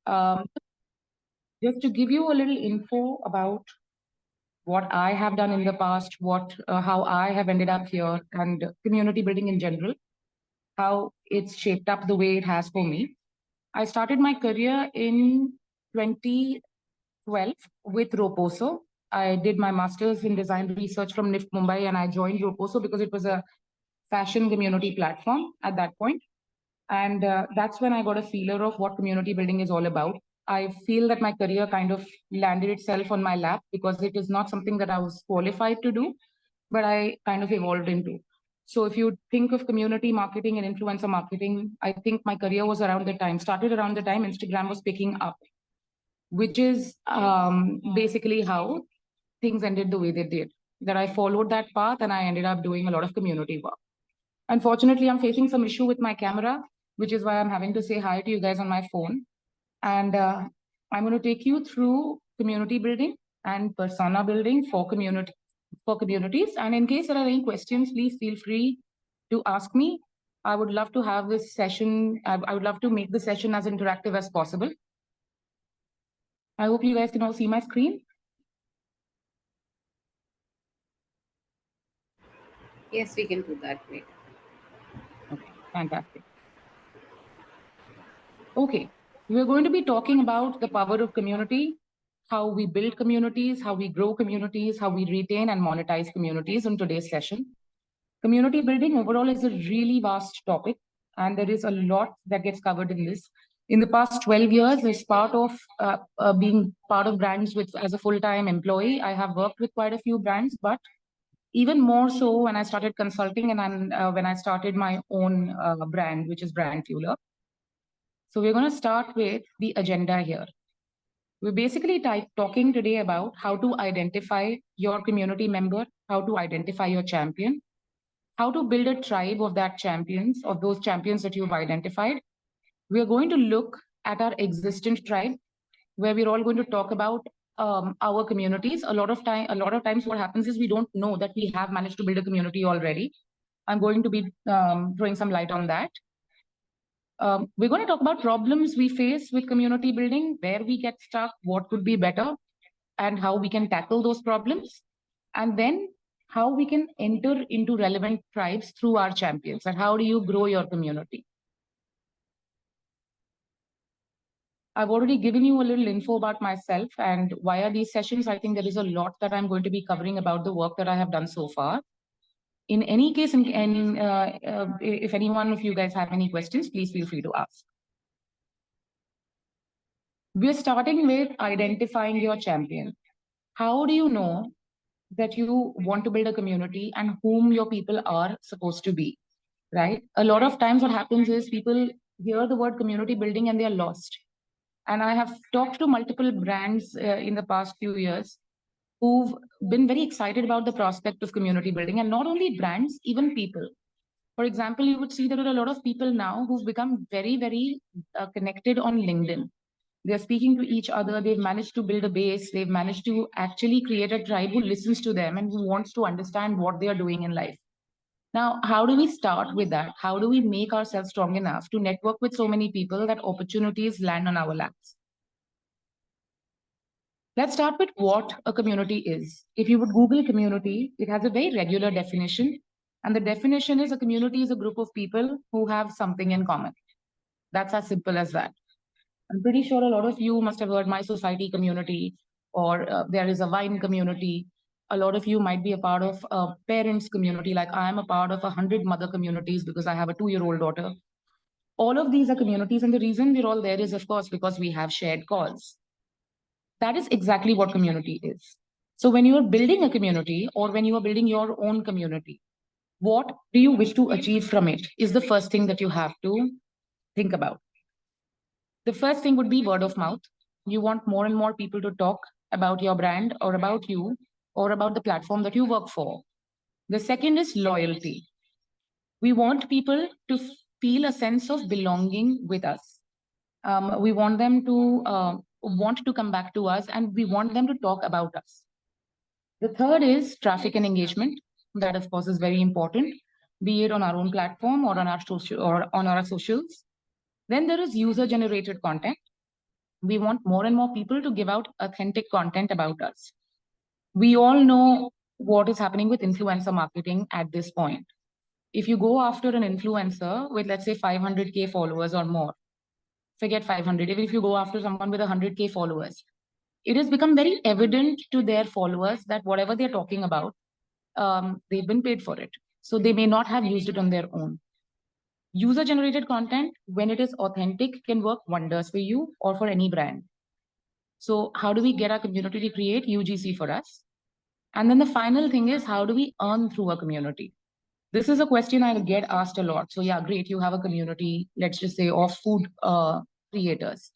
Um, just to give you a little info about what I have done in the past, how I have ended up here, and community building in general, how it's shaped up the way it has for me. I started my career in 2012 with Roposo. I did my master's in design research from NIFT Mumbai, and I joined Roposo because it was a fashion community platform at that point. And that's when I got a feeler of what community building is all about. I feel that my career kind of landed itself on my lap because it is not something that I was qualified to do, but I kind of evolved into. So if you think of community marketing and influencer marketing, I think my career was started around the time Instagram was picking up, which is basically how things ended the way they did. That I followed that path and I ended up doing a lot of community work. Unfortunately, I'm facing some issue with my camera, which is why I'm having to say hi to you guys on my phone. And I'm going to take you through community building and persona building for communities. And in case there are any questions, please feel free to ask me. I would love to have this session. I would love to make the session as interactive as possible. I hope you guys can all see my screen. Yes, we can do that. Great. Okay, fantastic. Okay, we're going to be talking about the power of community, how we build communities, how we grow communities, how we retain and monetize communities in today's session. Community building overall is a really vast topic, and there is a lot that gets covered in this. In the past 12 years, as part of being part of brands as a full-time employee, I have worked with quite a few brands, but even more so when I started consulting and when I started my own brand, which is Brand Fueler. So we're going to start with the agenda here. We're basically talking today about how to identify your community member, how to identify your champion, how to build a tribe of those champions that you've identified. We're going to look at our existent tribe, where we're all going to talk about our communities. A lot of times what happens is we don't know that we have managed to build a community already. I'm going to be throwing some light on that. We're going to talk about problems we face with community building, where we get stuck, what could be better, and how we can tackle those problems. And then how we can enter into relevant tribes through our champions, and how do you grow your community. I've already given you a little info about myself and why are these sessions. I think there is a lot that I'm going to be covering about the work that I have done so far. In any case, if any one of you guys have any questions, please feel free to ask. We're starting with identifying your champion. How do you know that you want to build a community and whom your people are supposed to be, right? A lot of times what happens is people hear the word community building and they are lost. And I have talked to multiple brands in the past few years who've been very excited about the prospect of community building, and not only brands, even people. For example, you would see there are a lot of people now who've become very, very connected on LinkedIn. They're speaking to each other. They've managed to build a base. They've managed to actually create a tribe who listens to them and who wants to understand what they are doing in life. Now, how do we start with that? How do we make ourselves strong enough to network with so many people that opportunities land on our laps? Let's start with what a community is. If you would Google community, it has a very regular definition. And the definition is a community is a group of people who have something in common. That's as simple as that. I'm pretty sure a lot of you must have heard My Society community, or there is a wine community. A lot of you might be a part of a parents community, like I am a part of 100 mother communities because I have a 2-year-old daughter. All of these are communities, and the reason we're all there is, of course, because we have shared cause. That is exactly what community is. So when you are building a community or when you are building your own community, what do you wish to achieve from it is the first thing that you have to think about. The first thing would be word of mouth. You want more and more people to talk about your brand or about you or about the platform that you work for. The second is loyalty. We want people to feel a sense of belonging with us. We want them to want to come back to us, and we want them to talk about us. The third is traffic and engagement. That, of course, is very important, be it on our own platform or on our socials. Then there is user-generated content. We want more and more people to give out authentic content about us. We all know what is happening with influencer marketing at this point. If you go after an influencer with, let's say, 500K followers or more, forget 500, even if you go after someone with 100K followers, it has become very evident to their followers that whatever they're talking about, they've been paid for it. So they may not have used it on their own. User generated content, when it is authentic, can work wonders for you or for any brand. So how do we get our community to create UGC for us? And then the final thing is, how do we earn through a community? This is a question I get asked a lot. So yeah, great, you have a community, let's just say, of food creators.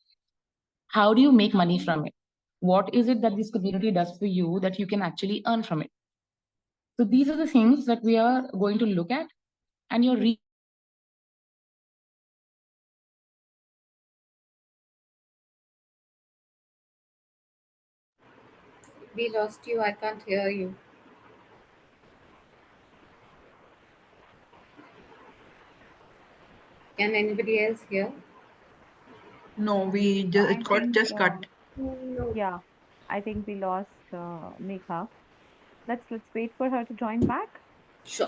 How do you make money from it? What is it that this community does for you that you can actually earn from it? So these are the things that we are going to look at. And your We lost you. I can't hear you. Can anybody else hear? No, it got just cut. Yeah, I think we lost Megha. Let's wait for her to join back. Sure.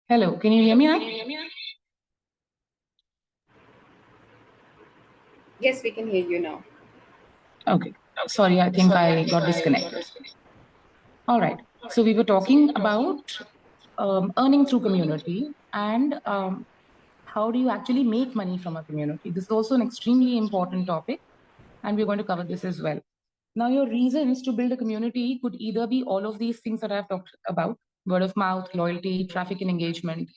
Hello, can you hear me now? Yes, we can hear you now. Okay. Sorry, I think I got disconnected. All right. So we were talking about earning through community and how do you actually make money from a community? This is also an extremely important topic, and we're going to cover this as well. Now, your reasons to build a community could either be all of these things that I've talked about: word of mouth, loyalty, traffic and engagement,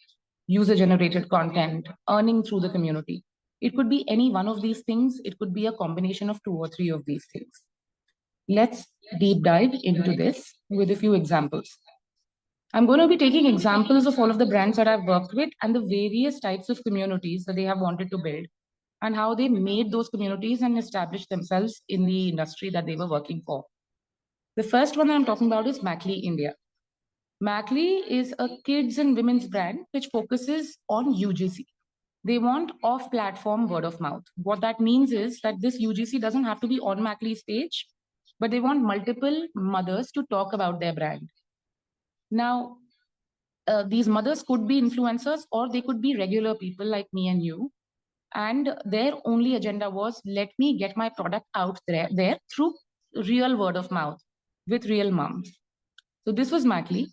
user generated content, earning through the community. It could be any one of these things. It could be a combination of 2 or 3 of these things. Let's deep dive into this with a few examples. I'm going to be taking examples of all of the brands that I've worked with and the various types of communities that they have wanted to build and how they made those communities and established themselves in the industry that they were working for. The first one that I'm talking about is Mackley India. Mackley is a kids and women's brand which focuses on UGC. They want off-platform word of mouth. What that means is that this UGC doesn't have to be on Mackley's page, but they want multiple mothers to talk about their brand. Now, these mothers could be influencers or they could be regular people like me and you. And their only agenda was, let me get my product out there through real word of mouth with real moms. So this was Mackley.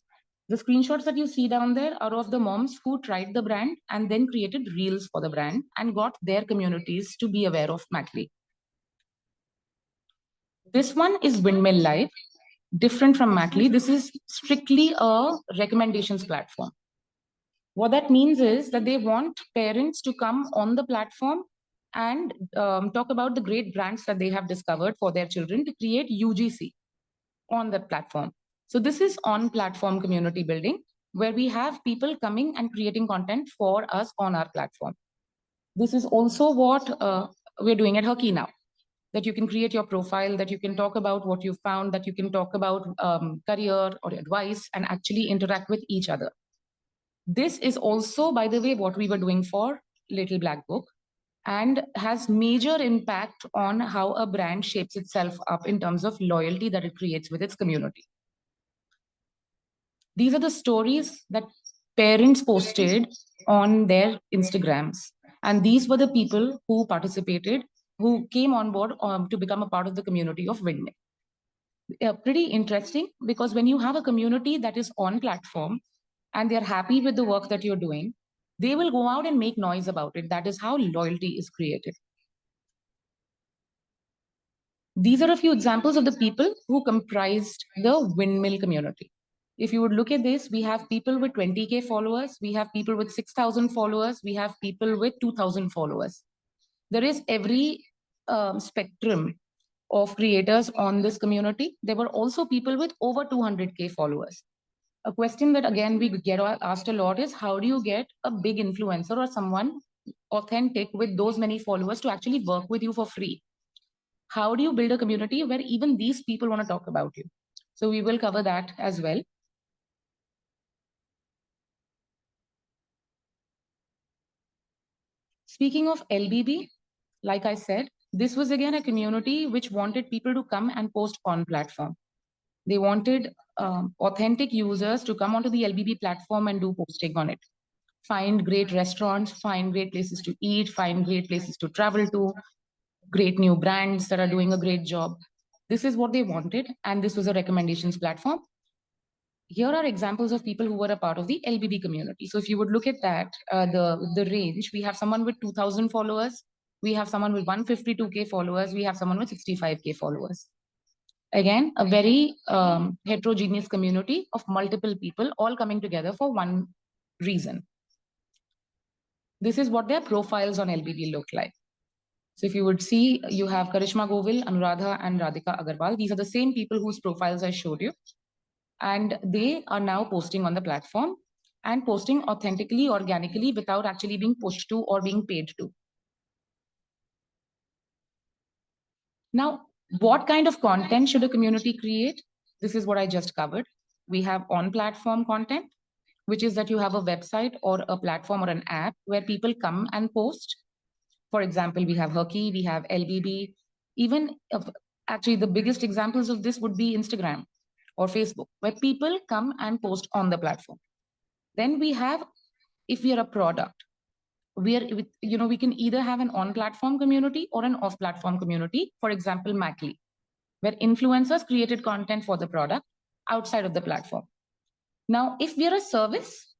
The screenshots that you see down there are of the moms who tried the brand and then created reels for the brand and got their communities to be aware of Mackley. This one is Windmill Live. Different from Mackley, this is strictly a recommendations platform. What that means is that they want parents to come on the platform and talk about the great brands that they have discovered for their children to create UGC on that platform. So this is on-platform community building, where we have people coming and creating content for us on our platform. This is also what we're doing at Herky now, that you can create your profile, that you can talk about what you found, that you can talk about career or advice and actually interact with each other. This is also, by the way, what we were doing for Little Black Book and has major impact on how a brand shapes itself up in terms of loyalty that it creates with its community. These are the stories that parents posted on their Instagrams. And these were the people who participated, who came on board to become a part of the community of Windmill. Pretty interesting, because when you have a community that is on platform and they're happy with the work that you're doing, they will go out and make noise about it. That is how loyalty is created. These are a few examples of the people who comprised the Windmill community. If you would look at this, we have people with 20K followers, we have people with 6,000 followers, we have people with 2,000 followers. There is every spectrum of creators on this community. There were also people with over 200K followers. A question that again we get asked a lot is, how do you get a big influencer or someone authentic with those many followers to actually work with you for free? How do you build a community where even these people want to talk about you? So we will cover that as well. Speaking of LBB, like I said, this was again a community which wanted people to come and post on platform. They wanted authentic users to come onto the LBB platform and do posting on it. Find great restaurants, find great places to eat, find great places to travel to, great new brands that are doing a great job. This is what they wanted, and this was a recommendations platform. Here are examples of people who were a part of the LBB community. So if you would look at that, the range, we have someone with 2,000 followers, we have someone with 152K followers, we have someone with 65K followers. Again, a very heterogeneous community of multiple people all coming together for one reason. This is what their profiles on LBB look like. So if you would see, you have Karishma Govil, Anuradha, and Radhika Agarwal. These are the same people whose profiles I showed you. And they are now posting on the platform and posting authentically, organically, without actually being pushed to or being paid to. Now, what kind of content should a community create? This is what I just covered. We have on-platform content, which is that you have a website or a platform or an app where people come and post. For example, we have Herky, we have LBB. Even actually, the biggest examples of this would be Instagram or Facebook, where people come and post on the platform. Then we have, if we are a product, we can either have an on-platform community or an off-platform community. For example, Macly, where influencers created content for the product outside of the platform. Now, if we are a service,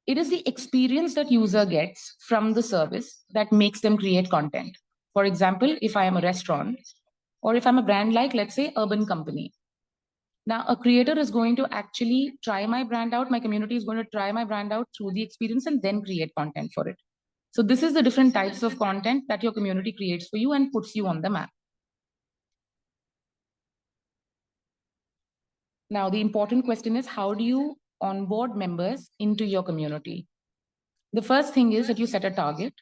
it is the experience that user gets from the service that makes them create content. For example, if I am a restaurant, or if I'm a brand like, let's say, Urban Company. Now, a creator is going to actually try my brand out. My community is going to try my brand out through the experience and then create content for it. So this is the different types of content that your community creates for you and puts you on the map. Now, the important question is, how do you onboard members into your community? The first thing is that you set a target.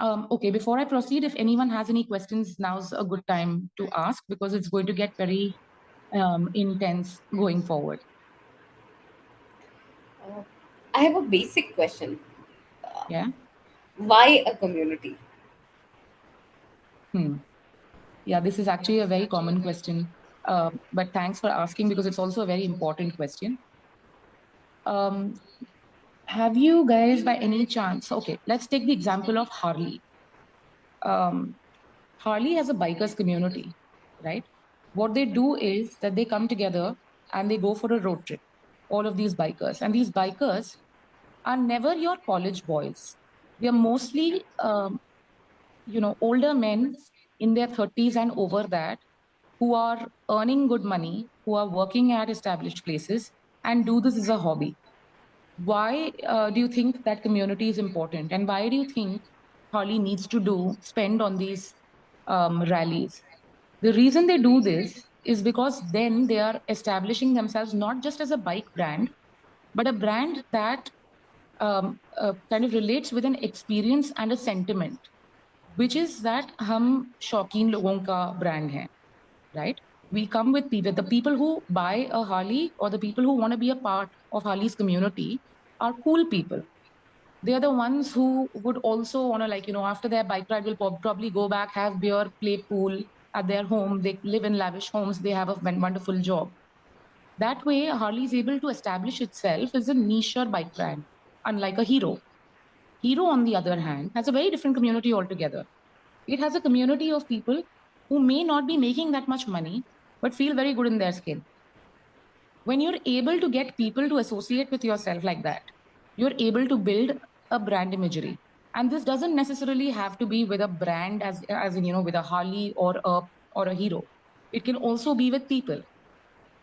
Okay, before I proceed, if anyone has any questions, now's a good time to ask, because it's going to get very intense going forward. I have a basic question. Yeah. Why a community? Yeah, this is actually a very common question. But thanks for asking, because it's also a very important question. Have you guys, by any chance, okay, let's take the example of Harley. Harley has a bikers community, right? What they do is that they come together and they go for a road trip, all of these bikers. And these bikers are never your college boys. They are mostly, older men in their 30s and over that, who are earning good money, who are working at established places and do this as a hobby. Why do you think that community is important? And why do you think Harley needs to spend on these rallies? The reason they do this is because then they are establishing themselves not just as a bike brand, but a brand that kind of relates with an experience and a sentiment, which is that hum शौकीन लोगों का brand है, right? We come with people. The people who buy a Harley or the people who want to be a part of Harley's community are cool people. They are the ones who would also want to, after their bike ride, will probably go back, have beer, play pool at their home. They live in lavish homes. They have a wonderful job. That way, Harley is able to establish itself as a niche bike brand, unlike a Hero. Hero, on the other hand, has a very different community altogether. It has a community of people who may not be making that much money, but feel very good in their skin. When you're able to get people to associate with yourself like that, you're able to build a brand imagery. And this doesn't necessarily have to be with a brand as in, with a Harley or a Hero. It can also be with people.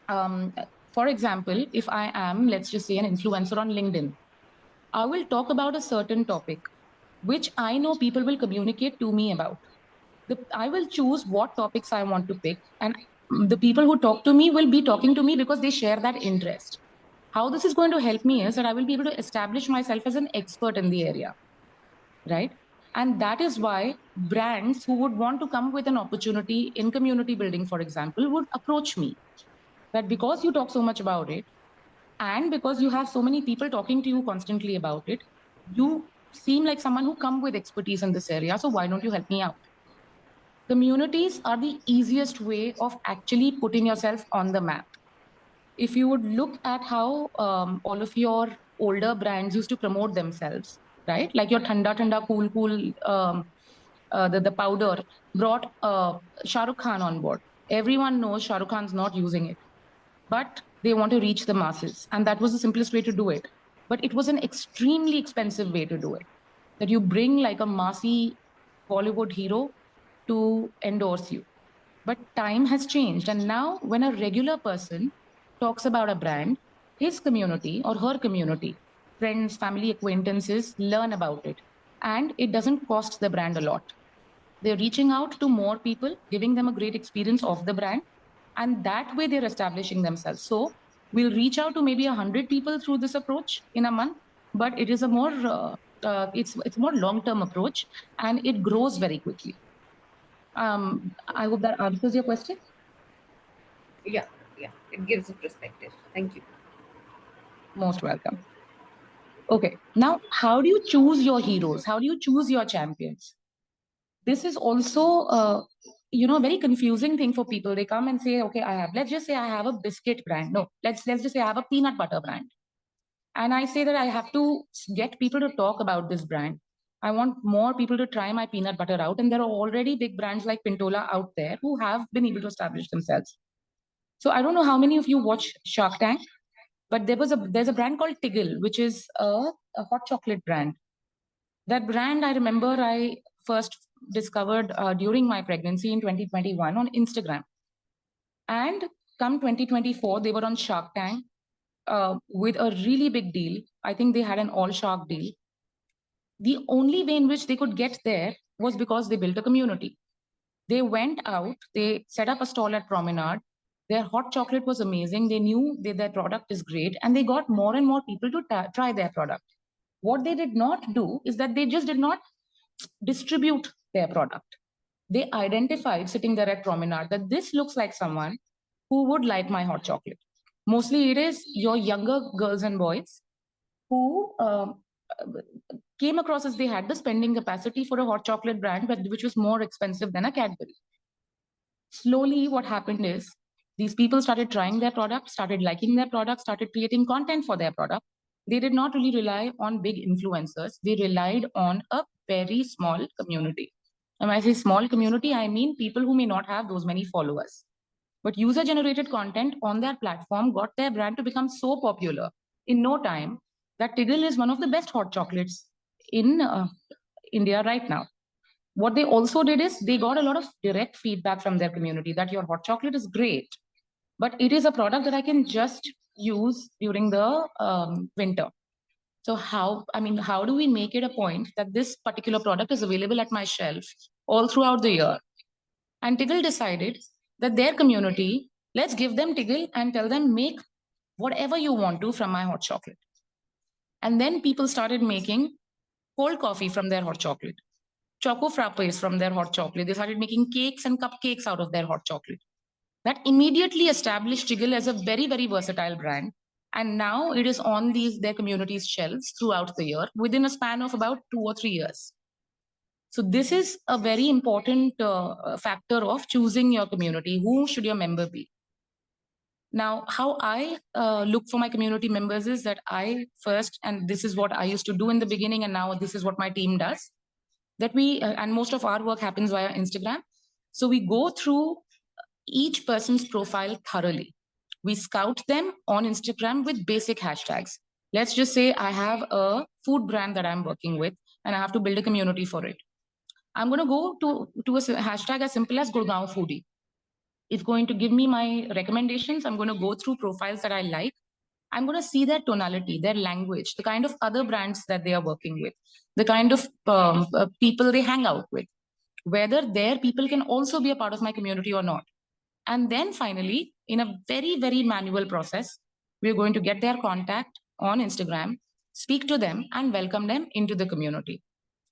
For example, if I am, let's just say, an influencer on LinkedIn, I will talk about a certain topic which I know people will communicate to me about. I will choose what topics I want to pick, and the people who talk to me will be talking to me because they share that interest. How this is going to help me is that I will be able to establish myself as an expert in the area, right? And that is why brands who would want to come with an opportunity in community building, for example, would approach me. That because you talk so much about it, and because you have so many people talking to you constantly about it, you seem like someone who come with expertise in this area. So why don't you help me out? Communities are the easiest way of actually putting yourself on the map. If you would look at how all of your older brands used to promote themselves, right? Like your Thanda Thanda Cool Cool, the powder brought Shah Rukh Khan on board. Everyone knows Shah Rukh Khan's not using it, but they want to reach the masses. And that was the simplest way to do it. But it was an extremely expensive way to do it. That you bring like a massy Bollywood hero to endorse you. But time has changed. And now, when a regular person talks about a brand, his community or her community, friends, family, acquaintances learn about it. And it doesn't cost the brand a lot. They're reaching out to more people, giving them a great experience of the brand. And that way, they're establishing themselves. So, we'll reach out to maybe 100 people through this approach in a month, but it is a more it's more long-term approach, and it grows very quickly. I hope that answers your question. Yeah, yeah. It gives a perspective. Thank you. Most welcome. Okay, now how do you choose your heroes? How do you choose your champions? This is also a very confusing thing for people. They come and say, okay, let's just say I have a biscuit brand. No, let's just say I have a peanut butter brand. And I say that I have to get people to talk about this brand. I want more people to try my peanut butter out. And there are already big brands like Pintola out there who have been able to establish themselves. So I don't know how many of you watch Shark Tank, but there's a brand called Tiggle, which is a hot chocolate brand. That brand, I remember I first discovered during my pregnancy in 2021 on Instagram. And come 2024, they were on Shark Tank with a really big deal. I think they had an all shark deal. The only way in which they could get there was because they built a community. They went out, they set up a stall at Promenade. Their hot chocolate was amazing. They knew that their product is great, and they got more and more people to try their product. What they did not do is that they just did not distribute their product. They identified sitting there at Promenade that this looks like someone who would like my hot chocolate. Mostly it is your younger girls and boys who came across as they had the spending capacity for a hot chocolate brand, which was more expensive than a Cadbury. Slowly, what happened is these people started trying their product, started liking their product, started creating content for their product. They did not really rely on big influencers. They relied on a very small community. And when I say small community, I mean people who may not have those many followers. But user generated content on their platform got their brand to become so popular in no time that Tiggle is one of the best hot chocolates in India right now. What they also did is they got a lot of direct feedback from their community that your hot chocolate is great, but it is a product that I can just use during the winter. So how do we make it a point that this particular product is available at my shelf all throughout the year? And Tiggle decided that their community, let's give them Tiggle and tell them make whatever you want to from my hot chocolate. And then people started making cold coffee from their hot chocolate, choco frappes from their hot chocolate. They started making cakes and cupcakes out of their hot chocolate. That immediately established Jiggle as a very, very versatile brand. And now it is on their community's shelves throughout the year within a span of about 2 or 3 years. So this is a very important factor of choosing your community. Who should your member be? Now, how I look for my community members is that I first, and this is what I used to do in the beginning, and now this is what my team does, that we, and most of our work happens via Instagram. So we go through each person's profile thoroughly. We scout them on Instagram with basic hashtags. Let's just say I have a food brand that I'm working with, and I have to build a community for it. I'm going to go to a hashtag as simple as Gurgaon Foodie. It's going to give me my recommendations. I'm going to go through profiles that I like. I'm going to see their tonality, their language, the kind of other brands that they are working with, the kind of people they hang out with, whether their people can also be a part of my community or not. And then finally, in a very, very manual process, we're going to get their contact on Instagram, speak to them, and welcome them into the community.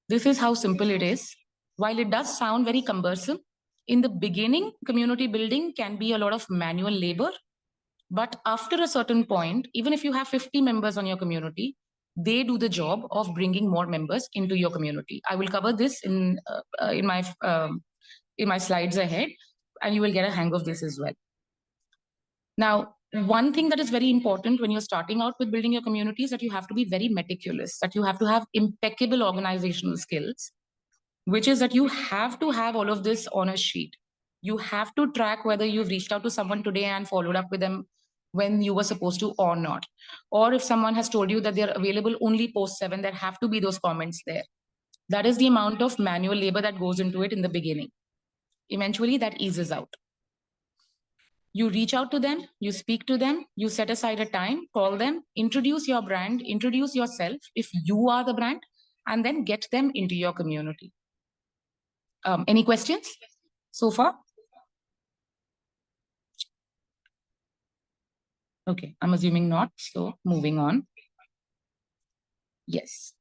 This is how simple it is. While it does sound very cumbersome, in the beginning, community building can be a lot of manual labor. But after a certain point, even if you have 50 members on your community, they do the job of bringing more members into your community. I will cover this in my slides ahead, and you will get a hang of this as well. Now, one thing that is very important when you're starting out with building your community is that you have to be very meticulous, that you have to have impeccable organizational skills, which is that you have to have all of this on a sheet. You have to track whether you've reached out to someone today and followed up with them when you were supposed to or not. Or if someone has told you that they're available only post 7, there have to be those comments there. That is the amount of manual labor that goes into it in the beginning. Eventually, that eases out. You reach out to them, you speak to them, you set aside a time, call them, introduce your brand, introduce yourself if you are the brand, and then get them into your community. Any questions so far? Okay, I'm assuming not, so moving on. Yes.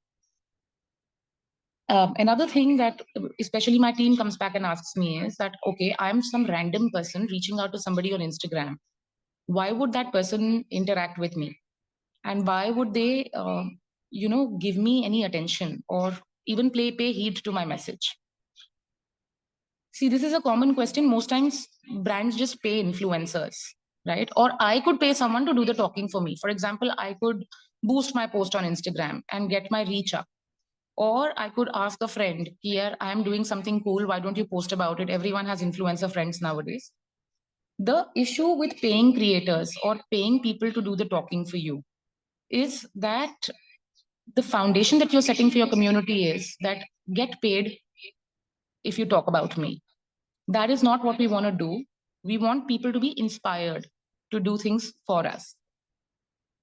Another thing that especially my team comes back and asks me is that, okay, I'm some random person reaching out to somebody on Instagram. Why would that person interact with me? And why would they, give me any attention or even pay heed to my message? See, this is a common question. Most times brands just pay influencers, right? Or I could pay someone to do the talking for me. For example, I could boost my post on Instagram and get my reach up. Or I could ask a friend, here, I'm doing something cool. Why don't you post about it? Everyone has influencer friends nowadays. The issue with paying creators or paying people to do the talking for you is that the foundation that you're setting for your community is that get paid if you talk about me. That is not what we want to do. We want people to be inspired to do things for us,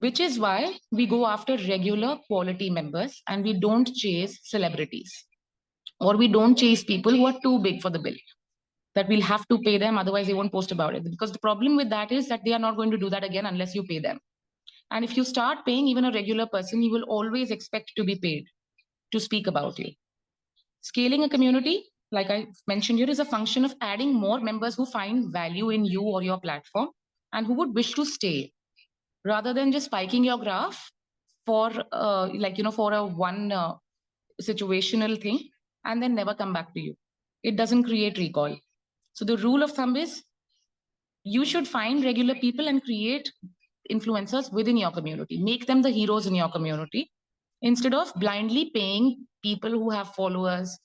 which is why we go after regular quality members and we don't chase celebrities, or we don't chase people who are too big for the bill, that we'll have to pay them, otherwise they won't post about it. Because the problem with that is that they are not going to do that again unless you pay them. And if you start paying even a regular person, you will always expect to be paid to speak about you. Scaling a community, like I mentioned here, is a function of adding more members who find value in you or your platform and who would wish to stay, rather than just spiking your graph for for a one situational thing and then never come back to you. It doesn't create recall. So the rule of thumb is you should find regular people and create influencers within your community. Make them the heroes in your community instead of blindly paying people who have followers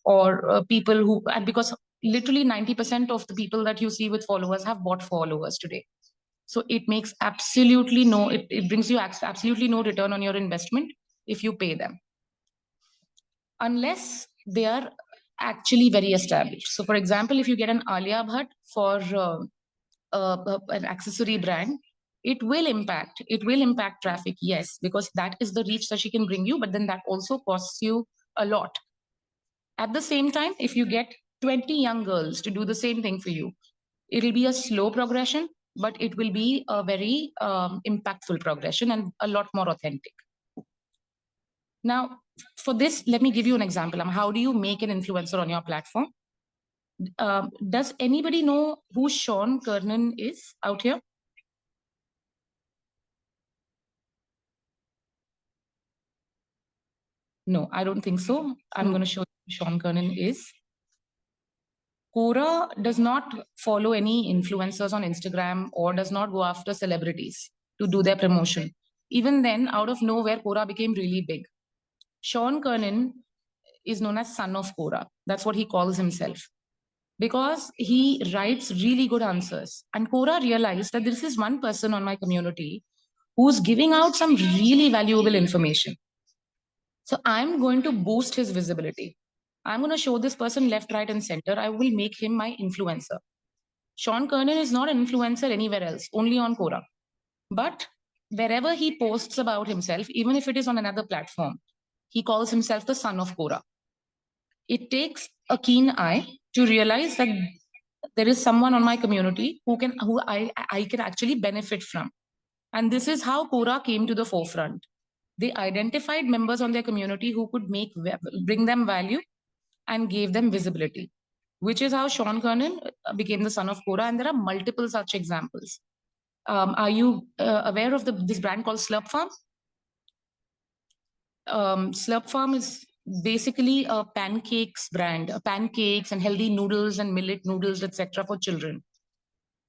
or people who, and because literally 90% of the people that you see with followers have bought followers today. So it makes absolutely no, it brings you absolutely no return on your investment if you pay them, unless they are actually very established. So for example, if you get an Alia Bhatt for an accessory brand, it will impact traffic, yes, because that is the reach that she can bring you, but then that also costs you a lot. At the same time, if you get 20 young girls to do the same thing for you, it'll be a slow progression, but it will be a very impactful progression and a lot more authentic. Now, for this, let me give you an example. How do you make an influencer on your platform? Does anybody know who Sean Kernan is out here? No, I don't think so. I'm going to show you who Sean Kernan is. Quora does not follow any influencers on Instagram or does not go after celebrities to do their promotion. Even then, out of nowhere, Quora became really big. Sean Kernan is known as son of Quora. That's what he calls himself, because he writes really good answers. And Quora realized that this is one person on my community who's giving out some really valuable information. So I'm going to boost his visibility. I'm going to show this person left, right, and center. I will make him my influencer. Sean Kernan is not an influencer anywhere else, only on Quora. But wherever he posts about himself, even if it is on another platform, he calls himself the son of Kora. It takes a keen eye to realize that there is someone on my community who I can actually benefit from. And this is how Kora came to the forefront. They identified members on their community who could bring them value and gave them visibility, which is how Sean Kernan became the son of Kora. And there are multiple such examples. Are you aware of this brand called Slurp Farm? Slurp Farm is basically a pancakes brand, pancakes and healthy noodles and millet noodles, etc. for children.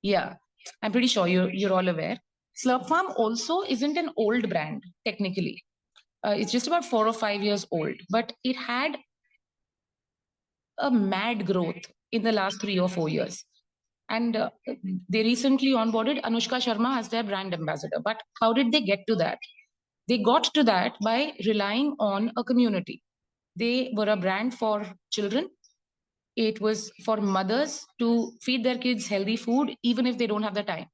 Yeah, I'm pretty sure you're all aware. Slurp Farm also isn't an old brand, technically. It's just about 4 or 5 years old, but it had a mad growth in the last 3 or 4 years. And they recently onboarded Anushka Sharma as their brand ambassador. But how did they get to that? They got to that by relying on a community. They were a brand for children. It was for mothers to feed their kids healthy food, even if they don't have the time.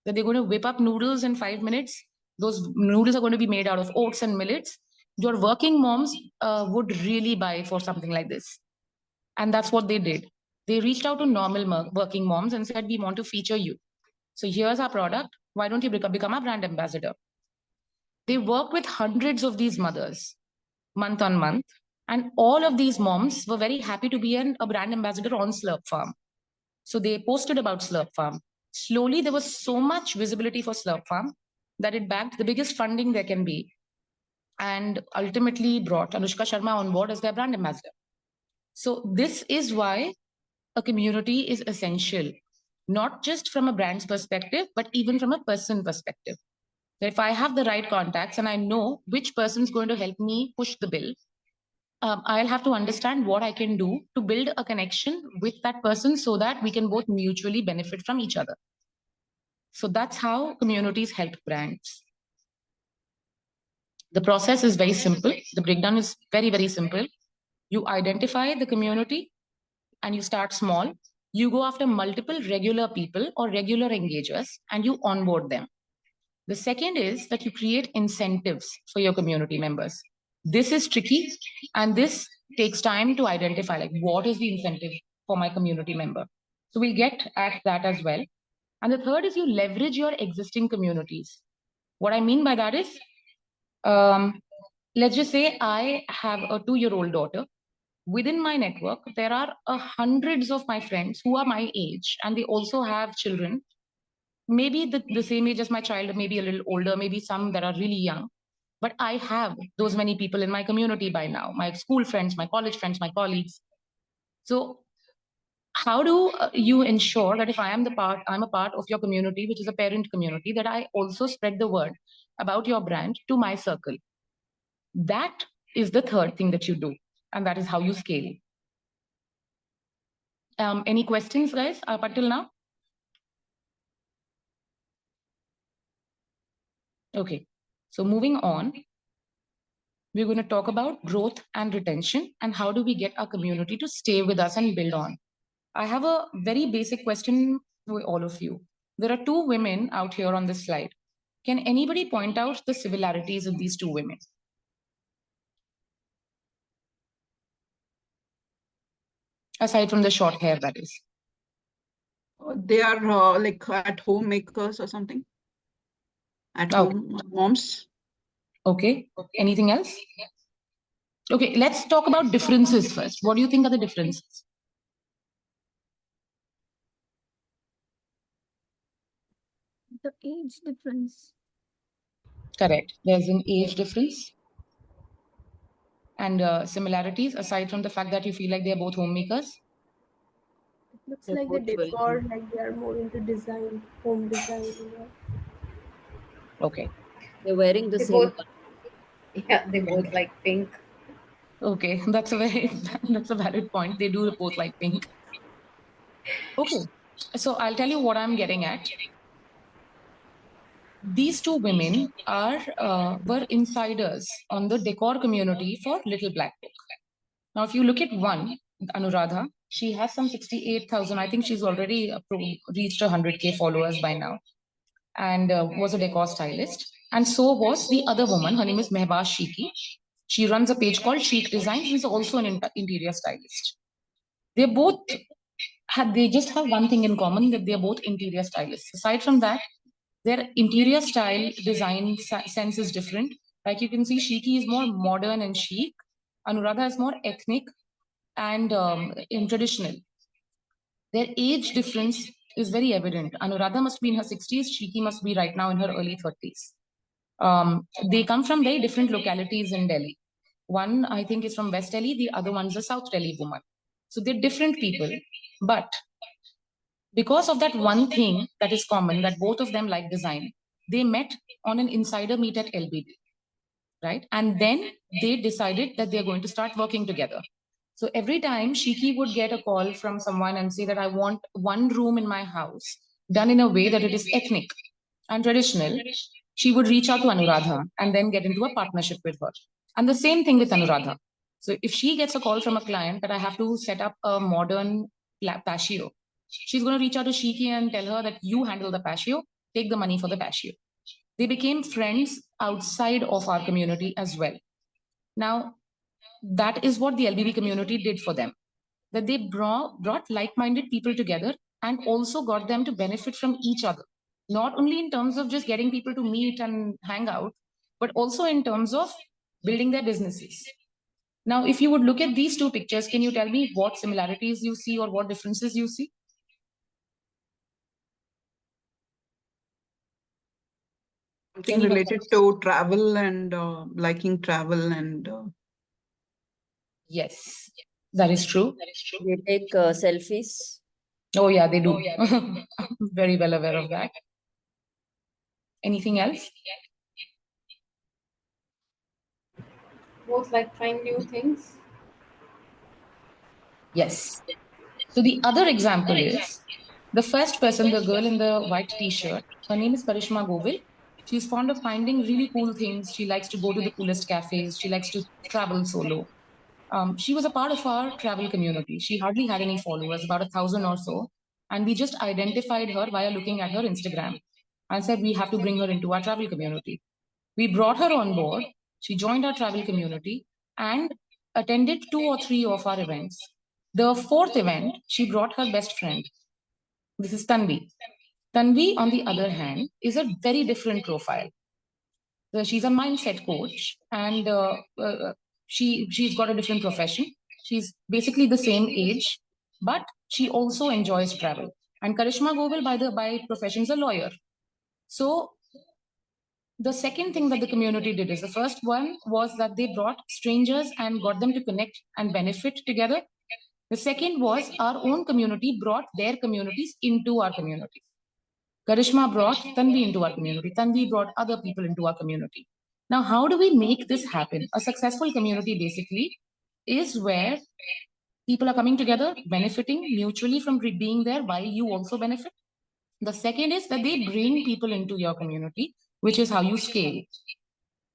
That they're going to whip up noodles in 5 minutes. Those noodles are going to be made out of oats and millets. Your working moms would really buy for something like this. And that's what they did. They reached out to normal working moms and said, we want to feature you. So here's our product. Why don't you become a brand ambassador? They work with hundreds of these mothers month on month. And all of these moms were very happy to be a brand ambassador on Slurp Farm. So they posted about Slurp Farm. Slowly, there was so much visibility for Slurp Farm that it bagged the biggest funding there can be and ultimately brought Anushka Sharma on board as their brand ambassador. So this is why a community is essential, not just from a brand's perspective, but even from a person perspective. If I have the right contacts and I know which person is going to help me push the bill, I'll have to understand what I can do to build a connection with that person so that we can both mutually benefit from each other. So that's how communities help brands. The process is very simple. The breakdown is very, very simple. You identify the community and you start small. You go after multiple regular people or regular engagers and you onboard them. The second is that you create incentives for your community members. This is tricky and this takes time to identify, like what is the incentive for my community member. So we'll get at that as well. And the third is you leverage your existing communities. What I mean by that is, let's just say I have a 2-year-old daughter. Within my network, there are hundreds of my friends who are my age and they also have children, maybe the same age as my child, maybe a little older, maybe some that are really young. But I have those many people in my community by now, my school friends, my college friends, my colleagues. So how do you ensure that if I'm a part of your community, which is a parent community, that I also spread the word about your brand to my circle? That is the third thing that you do. And that is how you scale. Any questions, guys, up until now? Okay, so moving on, we're going to talk about growth and retention and how do we get our community to stay with us and build on. I have a very basic question for all of you. There are 2 women out here on this slide. Can anybody point out the similarities of these 2 women? Aside from the short hair, that is. They are like at home makers or something. At home moms. Okay. Anything else? Okay, let's talk about differences first. What do you think are the differences? The age difference. Correct. There's an age difference. And similarities, aside from the fact that you feel like they're both homemakers? It looks like the decor, like they are more into design, home design. Okay. They're wearing the They same. both, yeah, they both like pink. Okay, that's a valid point. They do both like pink. Okay, so I'll tell you what I'm getting at. These 2 women were insiders on the decor community for Little Black Book. Now, if you look at one, Anuradha, she has some 68,000. I think she's already reached 100K followers by now, and was a decor stylist. And so was the other woman. Her name is Mehbaz Shiki. She runs a page called Chic Design. She's also an interior stylist. They just have one thing in common, that they're both interior stylists. Aside from that, their interior style design sense is different. Like you can see, Shiki is more modern and chic. Anuradha is more ethnic and in traditional. Their age difference is very evident. Anuradha must be in her 60s. Shiki must be right now in her early 30s. They come from very different localities in Delhi. One, I think, is from West Delhi. The other one's a South Delhi woman. So they're different people. But because of that one thing that is common, that both of them like design, they met on an insider meet at LBD, right? And then they decided that they're going to start working together. So every time Shiki would get a call from someone and say that I want one room in my house done in a way that it is ethnic and traditional, she would reach out to Anuradha and then get into a partnership with her. And the same thing with Anuradha. So if she gets a call from a client that I have to set up a modern patio, she's going to reach out to Shiki and tell her that you handle the patio, take the money for the patio. They became friends outside of our community as well. Now, that is what the LBB community did for them, that they brought like-minded people together and also got them to benefit from each other, not only in terms of just getting people to meet and hang out, but also in terms of building their businesses. Now, if you would look at these two pictures, can you tell me what similarities you see or what differences you see? Something related to travel and liking travel and. Yes, that is true. They take selfies. Oh yeah, they do. Very well aware of that. Anything else? Both like trying new things. Yes. So the other example is the first person, the girl in the white t-shirt. Her name is Karishma Govil. She's fond of finding really cool things. She likes to go to the coolest cafes. She likes to travel solo. She was a part of our travel community. She hardly had any followers, about 1,000 or so. And we just identified her via looking at her Instagram and said, we have to bring her into our travel community. We brought her on board. She joined our travel community and attended 2 or 3 of our events. The fourth event, she brought her best friend. This is Tanvi. Tanvi, on the other hand, is a very different profile. So she's a mindset coach, and she's got a different profession. She's basically the same age, but she also enjoys travel. And Karishma Govil, by profession, is a lawyer. So the second thing that the community did is, the first one was that they brought strangers and got them to connect and benefit together. The second was our own community brought their communities into our community. Karishma brought Tanvi into our community. Tanvi brought other people into our community. Now, how do we make this happen? A successful community basically is where people are coming together, benefiting mutually from being there while you also benefit. The second is that they bring people into your community, which is how you scale.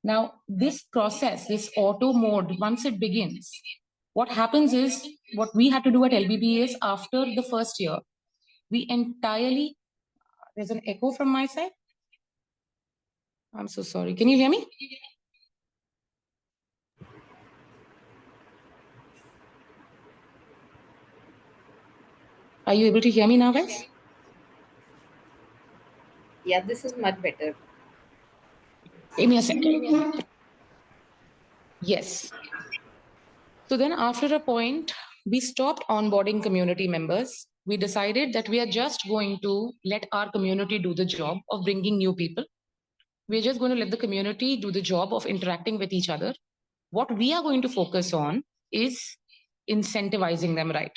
Now, this process, this auto mode, once it begins, what happens is, what we had to do at LBB is, after the first year, we entirely, there's an echo from my side. I'm so sorry. Can you hear me? Are you able to hear me now, guys? Yeah, this is much better. Give me a second. Yes. So then after a point, we stopped onboarding community members. We decided that we are just going to let our community do the job of bringing new people. We're just going to let the community do the job of interacting with each other. What we are going to focus on is incentivizing them right,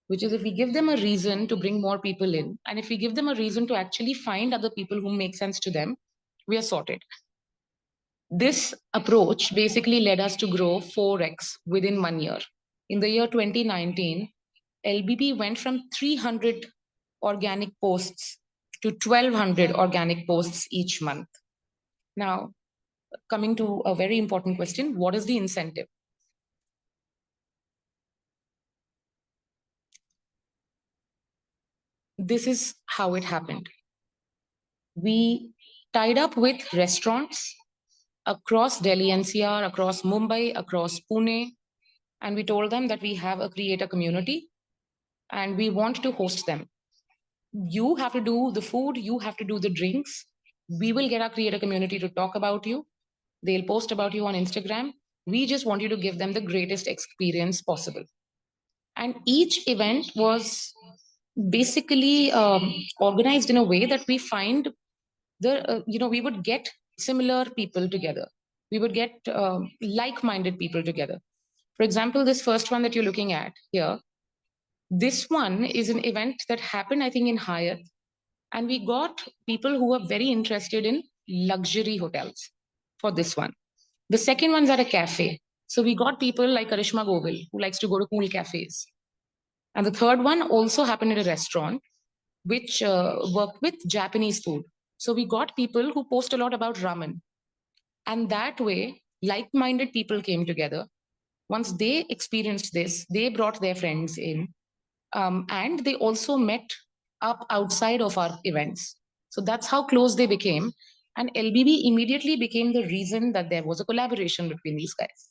which is if we give them a reason to bring more people in, and if we give them a reason to actually find other people who make sense to them, we are sorted. This approach basically led us to grow 4x within 1 year. In the year 2019, LBP went from 300 organic posts to 1,200 organic posts each month. Now, coming to a very important question, what is the incentive? This is how it happened. We tied up with restaurants across Delhi NCR, across Mumbai, across Pune, and we told them that we have a creator community and we want to host them. You have to do the food, you have to do the drinks. We will get our creator community to talk about you. They'll post about you on Instagram. We just want you to give them the greatest experience possible. And each event was basically organized in a way that we find we would get similar people together. We would get like-minded people together. For example, this first one that you're looking at here, this one is an event that happened, I think, in Hyatt. And we got people who are very interested in luxury hotels for this one. The second one's at a cafe. So we got people like Karishma Govil, who likes to go to cool cafes. And the third one also happened at a restaurant, which worked with Japanese food. So we got people who post a lot about ramen. And that way, like-minded people came together. Once they experienced this, they brought their friends in. And they also met up outside of our events. So that's how close they became. And LBB immediately became the reason that there was a collaboration between these guys.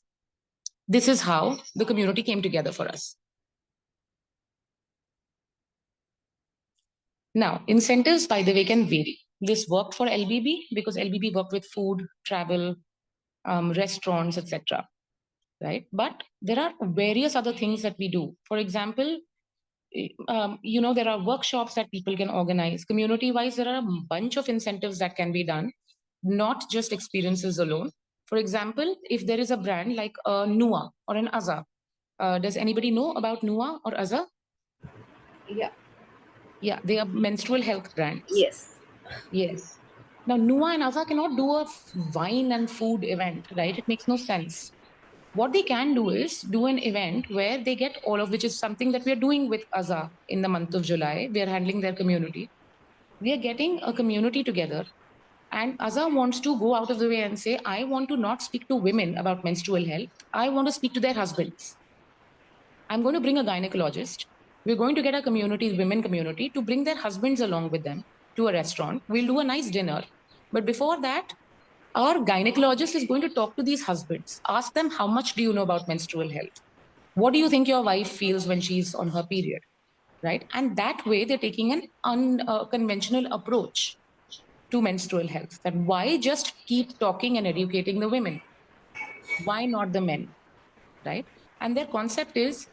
This is how the community came together for us. Now, incentives, by the way, can vary. This worked for LBB because LBB worked with food, travel, restaurants, etc. Right? But there are various other things that we do. For example, there are workshops that people can organize. Community-wise, there are a bunch of incentives that can be done, not just experiences alone. For example, if there is a brand like Nua or an Aza, does anybody know about Nua or Aza? Yeah. Yeah, they are menstrual health brands. Yes. Yes. Now, Nua and Aza cannot do a wine and food event, right? It makes no sense. What they can do is do an event where they get all of, which is something that we are doing with Aza in the month of July. We are handling their community. We are getting a community together. And Aza wants to go out of the way and say, I want to not speak to women about menstrual health. I want to speak to their husbands. I'm going to bring a gynecologist. We're going to get a community, women community, to bring their husbands along with them to a restaurant. We'll do a nice dinner. But before that, our gynecologist is going to talk to these husbands, ask them, how much do you know about menstrual health? What do you think your wife feels when she's on her period? Right? And that way, they're taking an unconventional approach to menstrual health. That why just keep talking and educating the women? Why not the men? Right? And their concept is,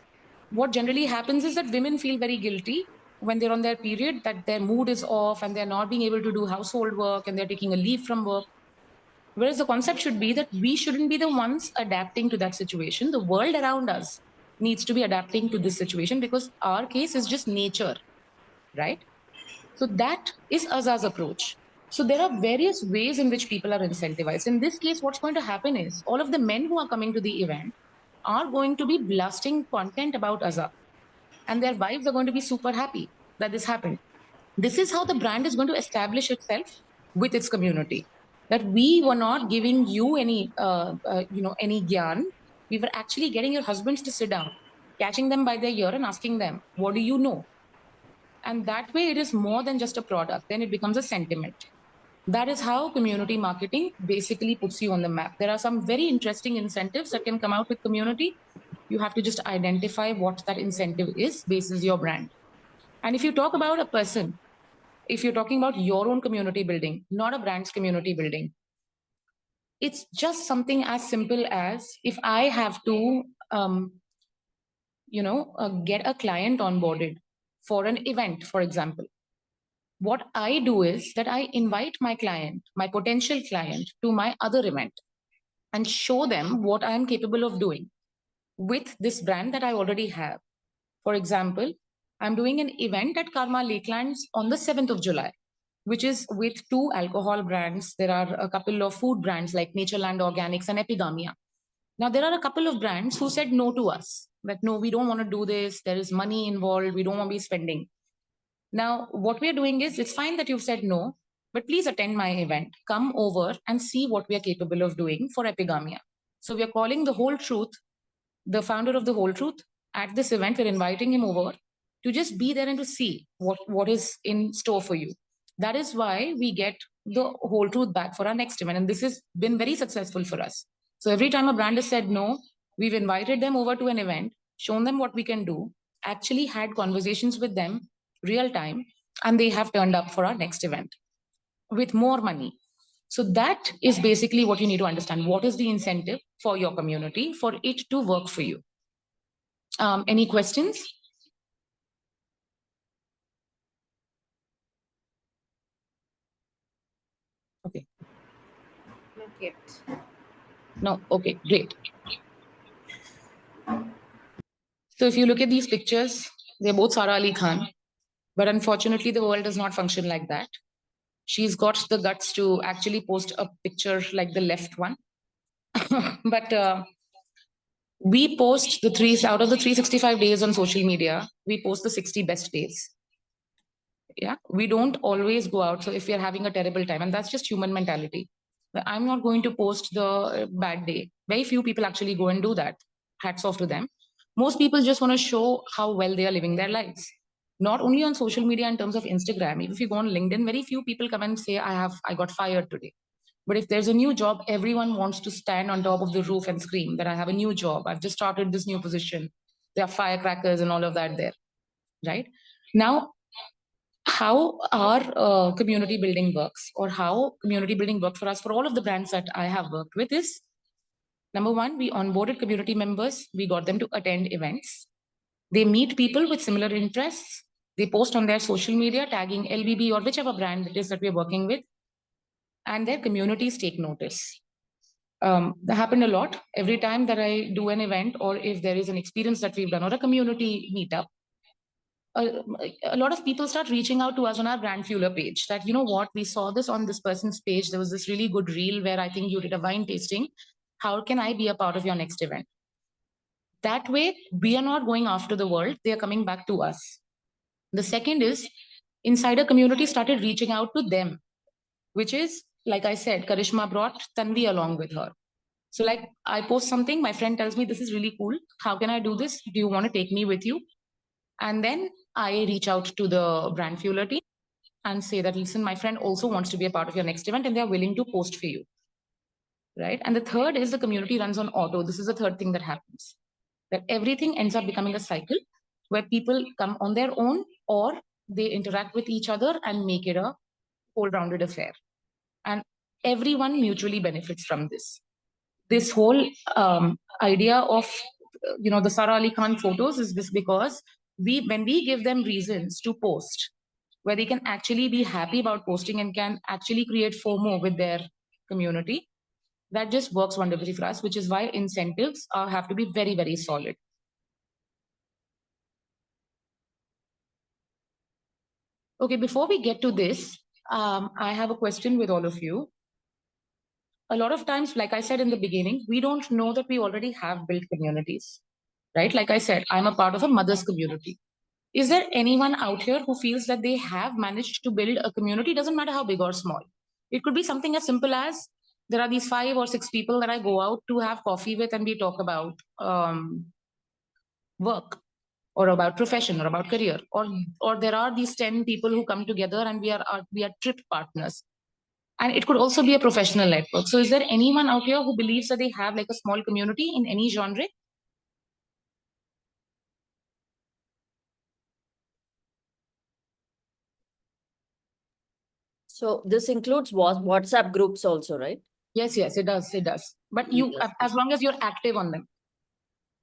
what generally happens is that women feel very guilty when they're on their period, that their mood is off and they're not being able to do household work and they're taking a leave from work. Whereas the concept should be that we shouldn't be the ones adapting to that situation. The world around us needs to be adapting to this situation because our case is just nature, right? So that is Aza's approach. So there are various ways in which people are incentivized. In this case, what's going to happen is all of the men who are coming to the event are going to be blasting content about Aza. And their wives are going to be super happy that this happened. This is how the brand is going to establish itself with its community. That we were not giving you any gyan. We were actually getting your husbands to sit down, catching them by their ear and asking them, what do you know? And that way it is more than just a product. Then it becomes a sentiment. That is how community marketing basically puts you on the map. There are some very interesting incentives that can come out with community. You have to just identify what that incentive is, basis your brand. And if you talk about a person, if you're talking about your own community building, not a brand's community building, it's just something as simple as if I have to, get a client onboarded for an event, for example. What I do is that I invite my client, my potential client, to my other event and show them what I am capable of doing with this brand that I already have. For example, I'm doing an event at Karma Lakelands on the 7th of July, which is with 2 alcohol brands. There are a couple of food brands like Natureland Organics and Epigamia. Now, there are a couple of brands who said no to us, that no, we don't want to do this. There is money involved. We don't want to be spending. Now, what we're doing is, it's fine that you've said no, but please attend my event. Come over and see what we are capable of doing for Epigamia. So we are calling the Whole Truth, the founder of the Whole Truth, at this event. We're inviting him over to just be there and to see what is in store for you. That is why we get the whole truth back for our next event. And this has been very successful for us. So every time a brand has said no, we've invited them over to an event, shown them what we can do, actually had conversations with them real time, and they have turned up for our next event with more money. So that is basically what you need to understand. What is the incentive for your community for it to work for you? Any questions? Okay. Not yet. No, okay, great. So if you look at these pictures, they're both Sara Ali Khan, but unfortunately the world does not function like that. She's got the guts to actually post a picture like the left one. But we post the out of the 365 days on social media, we post the 60 best days. Yeah, we don't always go out. So if we are having a terrible time, and that's just human mentality, I'm not going to post the bad day. Very few people actually go and do that. Hats off to them. Most people just want to show how well they are living their lives. Not only on social media in terms of Instagram. If you go on LinkedIn, very few people come and say, I got fired today. But if there's a new job, everyone wants to stand on top of the roof and scream that I have a new job. I've just started this new position. There are firecrackers and all of that there, right? Now, how our community building works, or how community building worked for us for all of the brands that I have worked with is, number one, we onboarded community members. We got them to attend events. They meet people with similar interests. They post on their social media, tagging LBB or whichever brand it is that we're working with, and their communities take notice. That happened a lot. Every time that I do an event, or if there is an experience that we've done, or a community meetup, a lot of people start reaching out to us on our brand fueler page that, you know what, we saw this on this person's page. There was this really good reel where I think you did a wine tasting. How can I be a part of your next event? That way, we are not going after the world. They are coming back to us. The second is insider community started reaching out to them, which is, like I said, Karishma brought Tanvi along with her. So like I post something, my friend tells me, this is really cool. How can I do this? Do you want to take me with you? And then I reach out to the brand fueler team and say that, listen, my friend also wants to be a part of your next event and they're willing to post for you, right? And the third is the community runs on auto. This is the third thing that happens, that everything ends up becoming a cycle where people come on their own or they interact with each other and make it a whole-rounded affair. And everyone mutually benefits from this. This whole idea of, the Sara Ali Khan photos is this because when we give them reasons to post, where they can actually be happy about posting and can actually create FOMO with their community, that just works wonderfully for us, which is why incentives have to be very, very solid. Okay, before we get to this, I have a question with all of you. A lot of times, like I said in the beginning, we don't know that we already have built communities, right? Like I said, I'm a part of a mother's community. Is there anyone out here who feels that they have managed to build a community? Doesn't matter how big or small. It could be something as simple as there are these 5 or 6 people that I go out to have coffee with and we talk about work or about profession or about career, or there are these 10 people who come together and we are trip partners. And it could also be a professional network. So is there anyone out here who believes that they have like a small community in any genre? So this includes WhatsApp groups also, right? Yes, it does. But you, as long as you're active on them.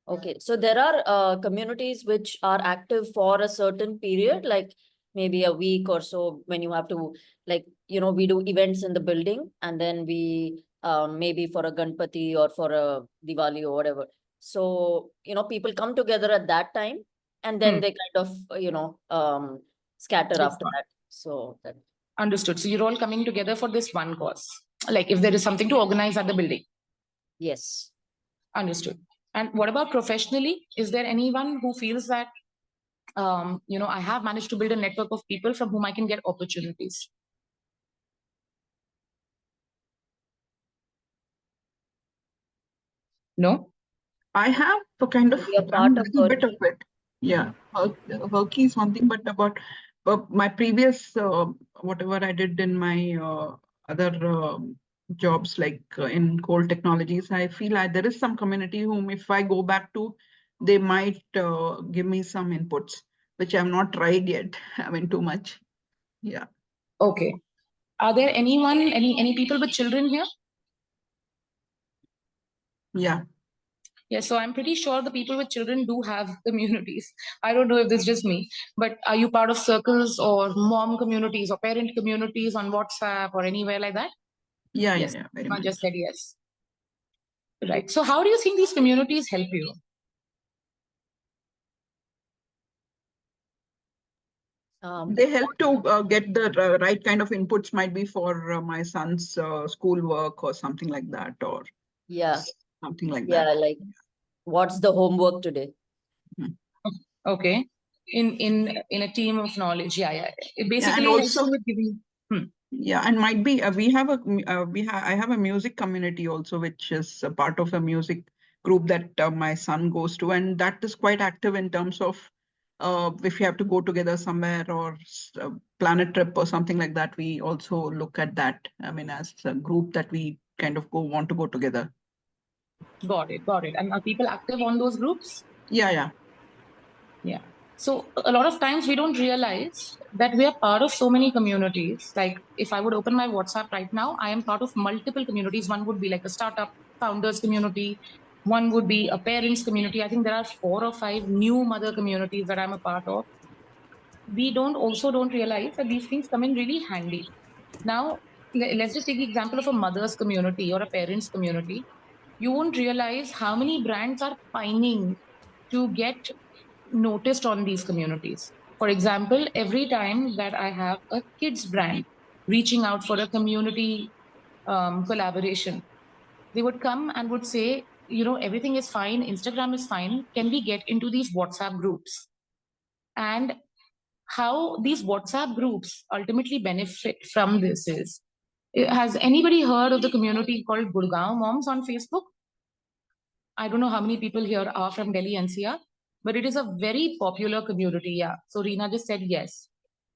Okay, so there are communities which are active for a certain period, like maybe a week or so, when you have to, like, we do events in the building, and then we maybe for a Ganpati or for a Diwali or whatever. So, people come together at that time, and then they kind of, scatter after that. So that. Understood. So you're all coming together for this one cause. Like if there is something to organize at the building. Yes. Understood. And what about professionally? Is there anyone who feels that, I have managed to build a network of people from whom I can get opportunities? No? I have a kind of You're part done a of little bit of it. Yeah, Herky is one thing, but about my previous whatever I did in my other jobs like in coal technologies, I feel there is some community whom if I go back to, they might give me some inputs, which I've not tried yet. I mean, too much. Yeah. Okay. Are there any people with children here? Yeah. Yeah, so I'm pretty sure the people with children do have communities. I don't know if this is just me, but are you part of circles or mom communities or parent communities on WhatsApp or anywhere like that? Yeah, Yes, yeah, very I much. just said yes. Right. So how do you think these communities help you? They help to get the right kind of inputs, might be for my son's schoolwork or something like that, or Yeah, something like yeah, that. like what's the homework today? Okay. In a team of knowledge. Yeah, yeah. It basically and helps also- you with giving. Yeah, and might be we have I have a music community also, which is a part of a music group that my son goes to, and that is quite active in terms of if you have to go together somewhere or plan a trip or something like that. We also look at that. I mean, as a group that we kind of want to go together. Got it, got it. And are people active on those groups? Yeah, yeah. Yeah. So a lot of times we don't realize that we are part of so many communities. Like if I would open my WhatsApp right now, I am part of multiple communities. One would be like a startup founders community. One would be a parents community. I think there are 4 or 5 new mother communities that I'm a part of. We don't realize that these things come in really handy. Now, let's just take the example of a mother's community or a parents community. You won't realize how many brands are pining to get noticed on these communities. For example, every time that I have a kids brand reaching out for a community collaboration, they would come and would say, everything is fine, Instagram is fine. Can we get into these WhatsApp groups? And how these WhatsApp groups ultimately benefit from this is, has anybody heard of the community called Gurgaon Moms on Facebook? I don't know how many people here are from Delhi NCR, but it is a very popular community. Yeah. So Reena just said yes.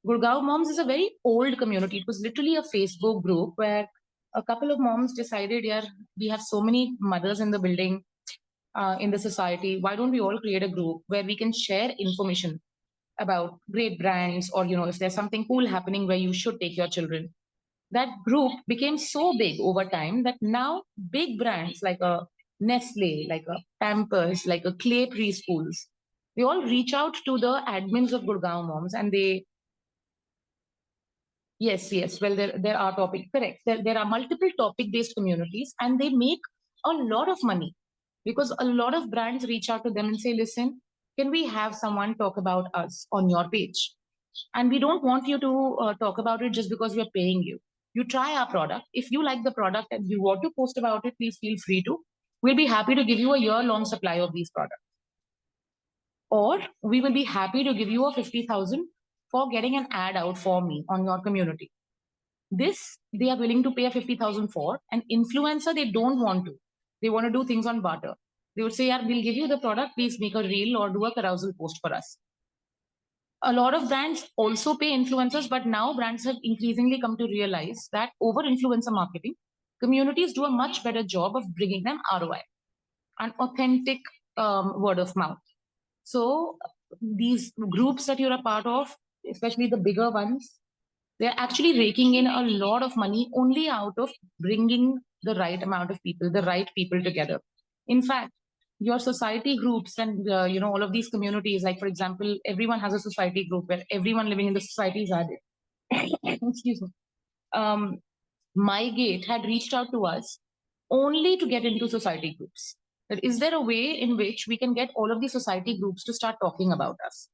Gurgaon Moms is a very old community. It was literally a Facebook group where a couple of moms decided, yeah, we have so many mothers in the building, in the society. Why don't we all create a group where we can share information about great brands, or if there's something cool happening where you should take your children. That group became so big over time that now big brands like a Nestle, like a Pampers, like a Clay Preschools, they all reach out to the admins of Gurgaon Moms, and they, yes, well, there are correct. There are multiple topic-based communities, and they make a lot of money because a lot of brands reach out to them and say, listen, can we have someone talk about us on your page? And we don't want you to talk about it just because we're paying you. You try our product. If you like the product and you want to post about it, please feel free to. We'll be happy to give you a year-long supply of these products. Or we will be happy to give you a 50,000 for getting an ad out for me on your community. This, they are willing to pay a 50,000 for. An influencer, they don't want to. They want to do things on barter. They would say, yeah, we'll give you the product, please make a reel or do a carousel post for us. A lot of brands also pay influencers, but now brands have increasingly come to realize that over influencer marketing, communities do a much better job of bringing them ROI, an authentic word of mouth. So these groups that you're a part of, especially the bigger ones, they're actually raking in a lot of money only out of bringing the right amount of people, the right people together. In fact, your society groups and all of these communities, like for example, everyone has a society group where everyone living in the society is added. Excuse me. My Gate had reached out to us only to get into society groups. That is there a way in which we can get all of these society groups to start talking about us,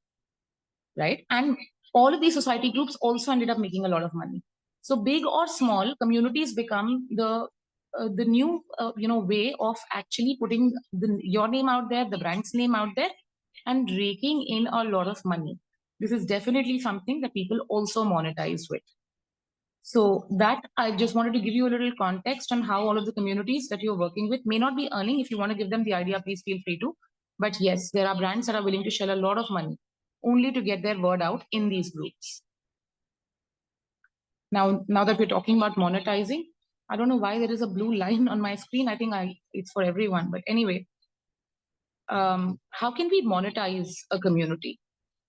right? And all of these society groups also ended up making a lot of money. So big or small, communities become the new way of actually putting your name out there, the brand's name out there, and raking in a lot of money. This is definitely something that people also monetize with. So that I just wanted to give you a little context on how all of the communities that you're working with may not be earning. If you want to give them the idea, please feel free to. But yes, there are brands that are willing to shell a lot of money only to get their word out in these groups. Now that we're talking about monetizing, I don't know why there is a blue line on my screen. I think it's for everyone. But anyway, how can we monetize a community?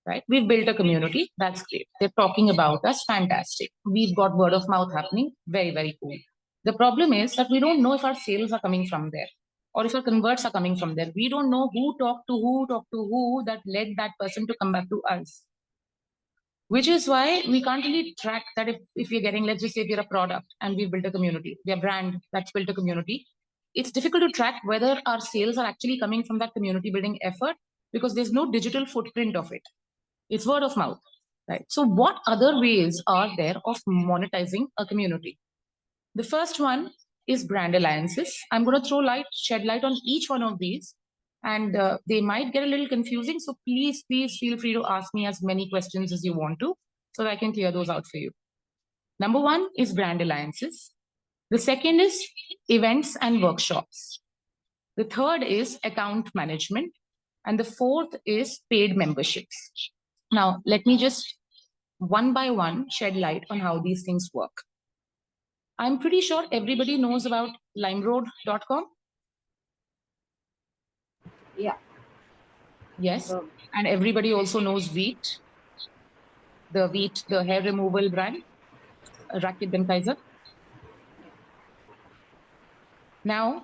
Right? We've built a community. That's great. They're talking about us. Fantastic. We've got word of mouth happening. Very, very cool. The problem is that we don't know if our sales are coming from there or if our converts are coming from there. We don't know who talked to who that led that person to come back to us. Which is why we can't really track that if we're getting, let's just say we're a product and we've built a community, we're a brand that's built a community. It's difficult to track whether our sales are actually coming from that community building effort because there's no digital footprint of it. It's word of mouth, right? So what other ways are there of monetizing a community? The first one is brand alliances. I'm going to shed light on each one of these, and they might get a little confusing. So please feel free to ask me as many questions as you want to, so that I can clear those out for you. Number one is brand alliances. The second is events and workshops. The third is account management. And the fourth is paid memberships. Now, let me just one by one shed light on how these things work. I'm pretty sure everybody knows about limeroad.com. Yeah. Yes. And everybody also knows Veet, the hair removal brand, Rakit Ben Kaiser. Now,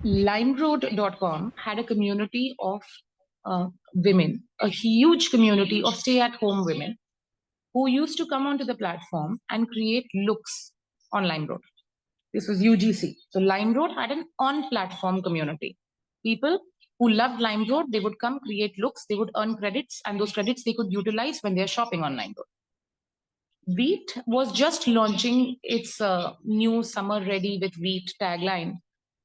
limeroad.com had a community of women, a huge community of stay-at-home women who used to come onto the platform and create looks on Limeroad. This was UGC. So Limeroad had an on-platform community. People who loved Limeroad, they would come create looks, they would earn credits, and those credits they could utilize when they're shopping on Limeroad. Veet was just launching its new Summer Ready with Veet tagline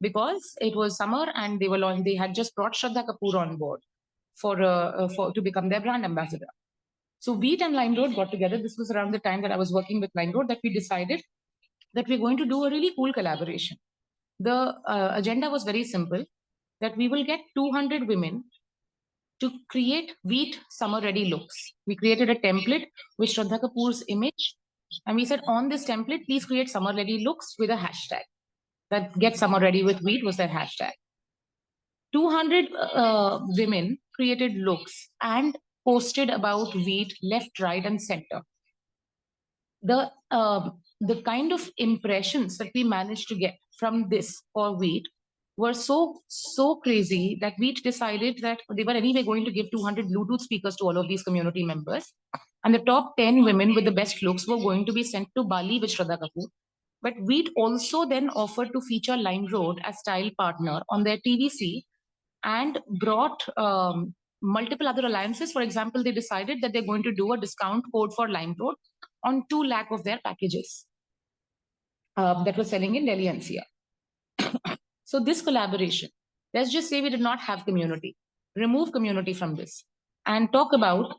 because it was summer and they had just brought Shraddha Kapoor on board to become their brand ambassador. So Veet and Limeroad got together. This was around the time that I was working with Limeroad that we decided that we're going to do a really cool collaboration. The agenda was very simple, that we will get 200 women to create Veet Summer Ready looks. We created a template with Shraddha Kapoor's image, and we said on this template, please create Summer Ready looks with a hashtag. That Get Summer Ready with Veet was that hashtag. 200 women created looks and posted about Veet left, right, and center. The kind of impressions that we managed to get from this for Veet were so crazy that Veet decided that they were anyway going to give 200 Bluetooth speakers to all of these community members. And the top 10 women with the best looks were going to be sent to Bali with Shraddha Kapoor. But Veet also then offered to feature Limeroad as style partner on their TVC and brought multiple other alliances. For example, they decided that they're going to do a discount code for Limeroad on 2 lakh of their packages that were selling in Delhi NCR. So this collaboration, let's just say we did not have community, remove community from this and talk about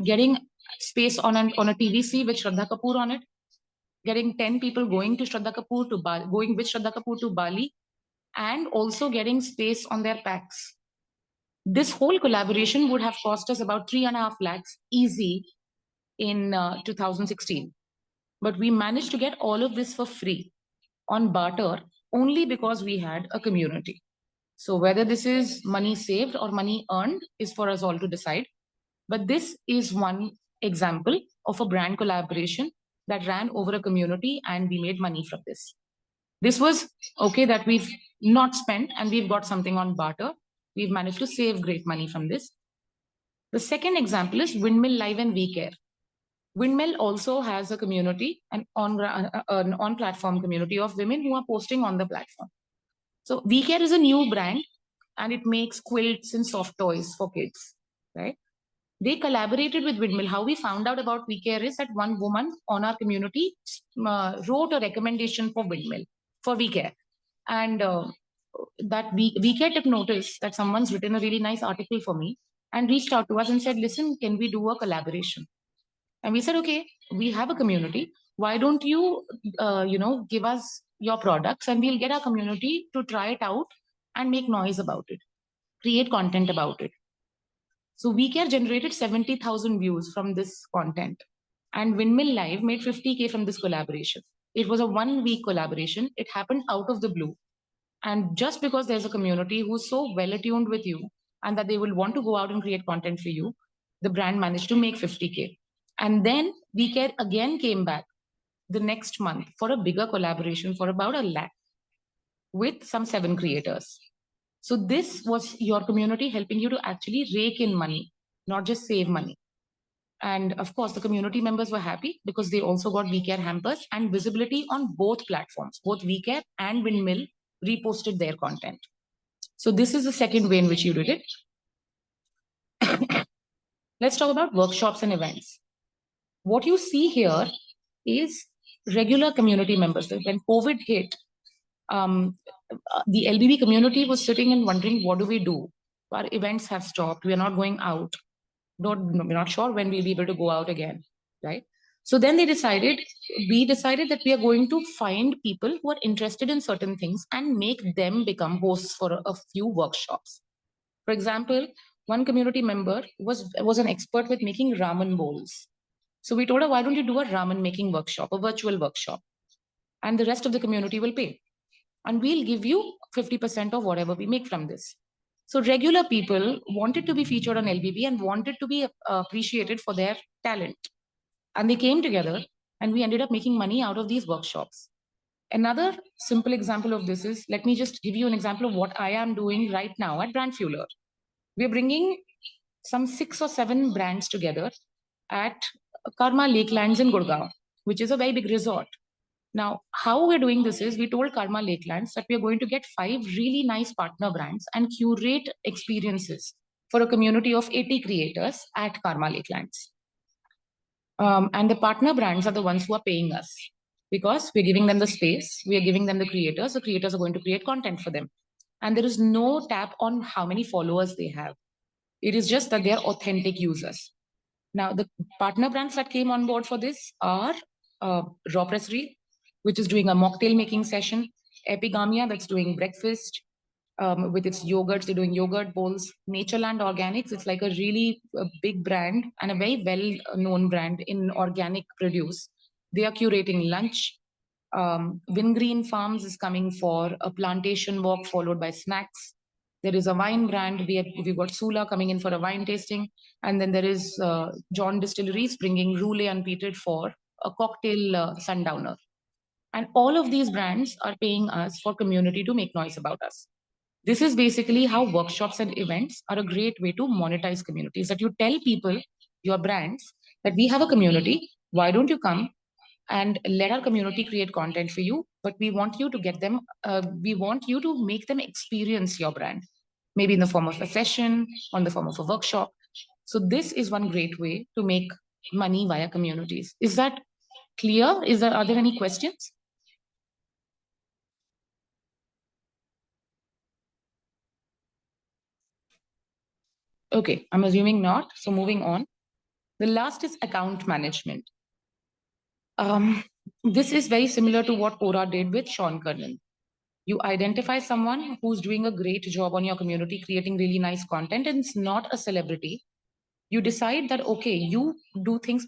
getting space on a TVC with Shraddha Kapoor on it, getting 10 people going to Shraddha Kapoor going with Shraddha Kapoor to Bali, and also getting space on their packs. This whole collaboration would have cost us about 3.5 lakhs easy in 2016. But we managed to get all of this for free on barter only because we had a community. So whether this is money saved or money earned is for us all to decide. But this is one example of a brand collaboration that ran over a community and we made money from this. This was okay that we've not spent and we've got something on barter. We've managed to save great money from this. The second example is Windmill Live and WeCare. Windmill also has a community, an on-platform community of women who are posting on the platform. So WeCare is a new brand and it makes quilts and soft toys for kids, right? They collaborated with Windmill. How we found out about WeCare is that one woman on our community wrote a recommendation for Windmill, for WeCare. And that WeCare took notice that someone's written a really nice article for me and reached out to us and said, listen, can we do a collaboration? And we said, okay, we have a community. Why don't you, give us your products and we'll get our community to try it out and make noise about it, create content about it. So WeCare generated 70,000 views from this content. And Windmill Live made 50K from this collaboration. It was a 1 week collaboration. It happened out of the blue. And just because there's a community who's so well attuned with you and that they will want to go out and create content for you, the brand managed to make 50K. And then WeCare again came back the next month for a bigger collaboration for about 1 lakh with some 7 creators. So this was your community helping you to actually rake in money, not just save money. And of course, the community members were happy because they also got WeCare hampers and visibility on both platforms. Both WeCare and Windmill reposted their content. So this is the second way in which you did it. Let's talk about workshops and events. What you see here is regular community members. When COVID hit, the LBB community was sitting and wondering, what do we do? Our events have stopped. We are not going out. We're not sure when we'll be able to go out again, right? So then we decided that we are going to find people who are interested in certain things and make them become hosts for a few workshops. For example, one community member was an expert with making ramen bowls. So we told her, why don't you do a ramen making workshop, a virtual workshop, and the rest of the community will pay. And we'll give you 50% of whatever we make from this. So regular people wanted to be featured on LBB and wanted to be appreciated for their talent. And they came together and we ended up making money out of these workshops. Another simple example of this is, let me just give you an example of what I am doing right now at Brand Fueler. We're bringing some 6 or 7 brands together at Karma Lakelands in Gurgaon, which is a very big resort. Now, how we're doing this is we told Karma Lakelands that we are going to get 5 really nice partner brands and curate experiences for a community of 80 creators at Karma Lakelands. And the partner brands are the ones who are paying us because we're giving them the space, we are giving them the creators are going to create content for them. And there is no tap on how many followers they have. It is just that they're authentic users. Now, the partner brands that came on board for this are Raw Pressery, which is doing a mocktail making session, Epigamia, that's doing breakfast with its yogurts, they're doing yogurt bowls, Natureland Organics, it's like a really big brand and a very well-known brand in organic produce. They are curating lunch. Wingreen Farms is coming for a plantation walk followed by snacks. There is a wine brand. We've got Sula coming in for a wine tasting. And then there is John Distilleries bringing Roule Unpeated for a cocktail sundowner. And all of these brands are paying us for community to make noise about us. This is basically how workshops and events are a great way to monetize communities. That you tell people, your brands, that we have a community. Why don't you come and let our community create content for you? But we want you to get them, we want you to make them experience your brand, maybe in the form of a session, or in the form of a workshop. So this is one great way to make money via communities. Is that clear? Are there any questions? Okay, I'm assuming not. So moving on. The last is account management. This is very similar to what Cora did with Sean Kernan. You identify someone who's doing a great job on your community, creating really nice content, and it's not a celebrity. You decide that, okay, you do things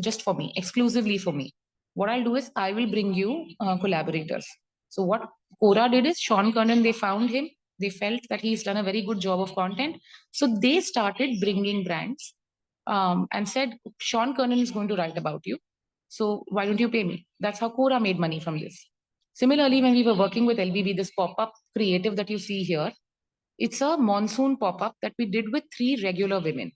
just for me, exclusively for me. What I'll do is I will bring you collaborators. So what Cora did is Sean Kernan, they found him. They felt that he's done a very good job of content. So they started bringing brands and said, Sean Kernan is going to write about you. So why don't you pay me? That's how Cora made money from this. Similarly, when we were working with LBB, this pop-up creative that you see here, it's a monsoon pop-up that we did with 3 regular women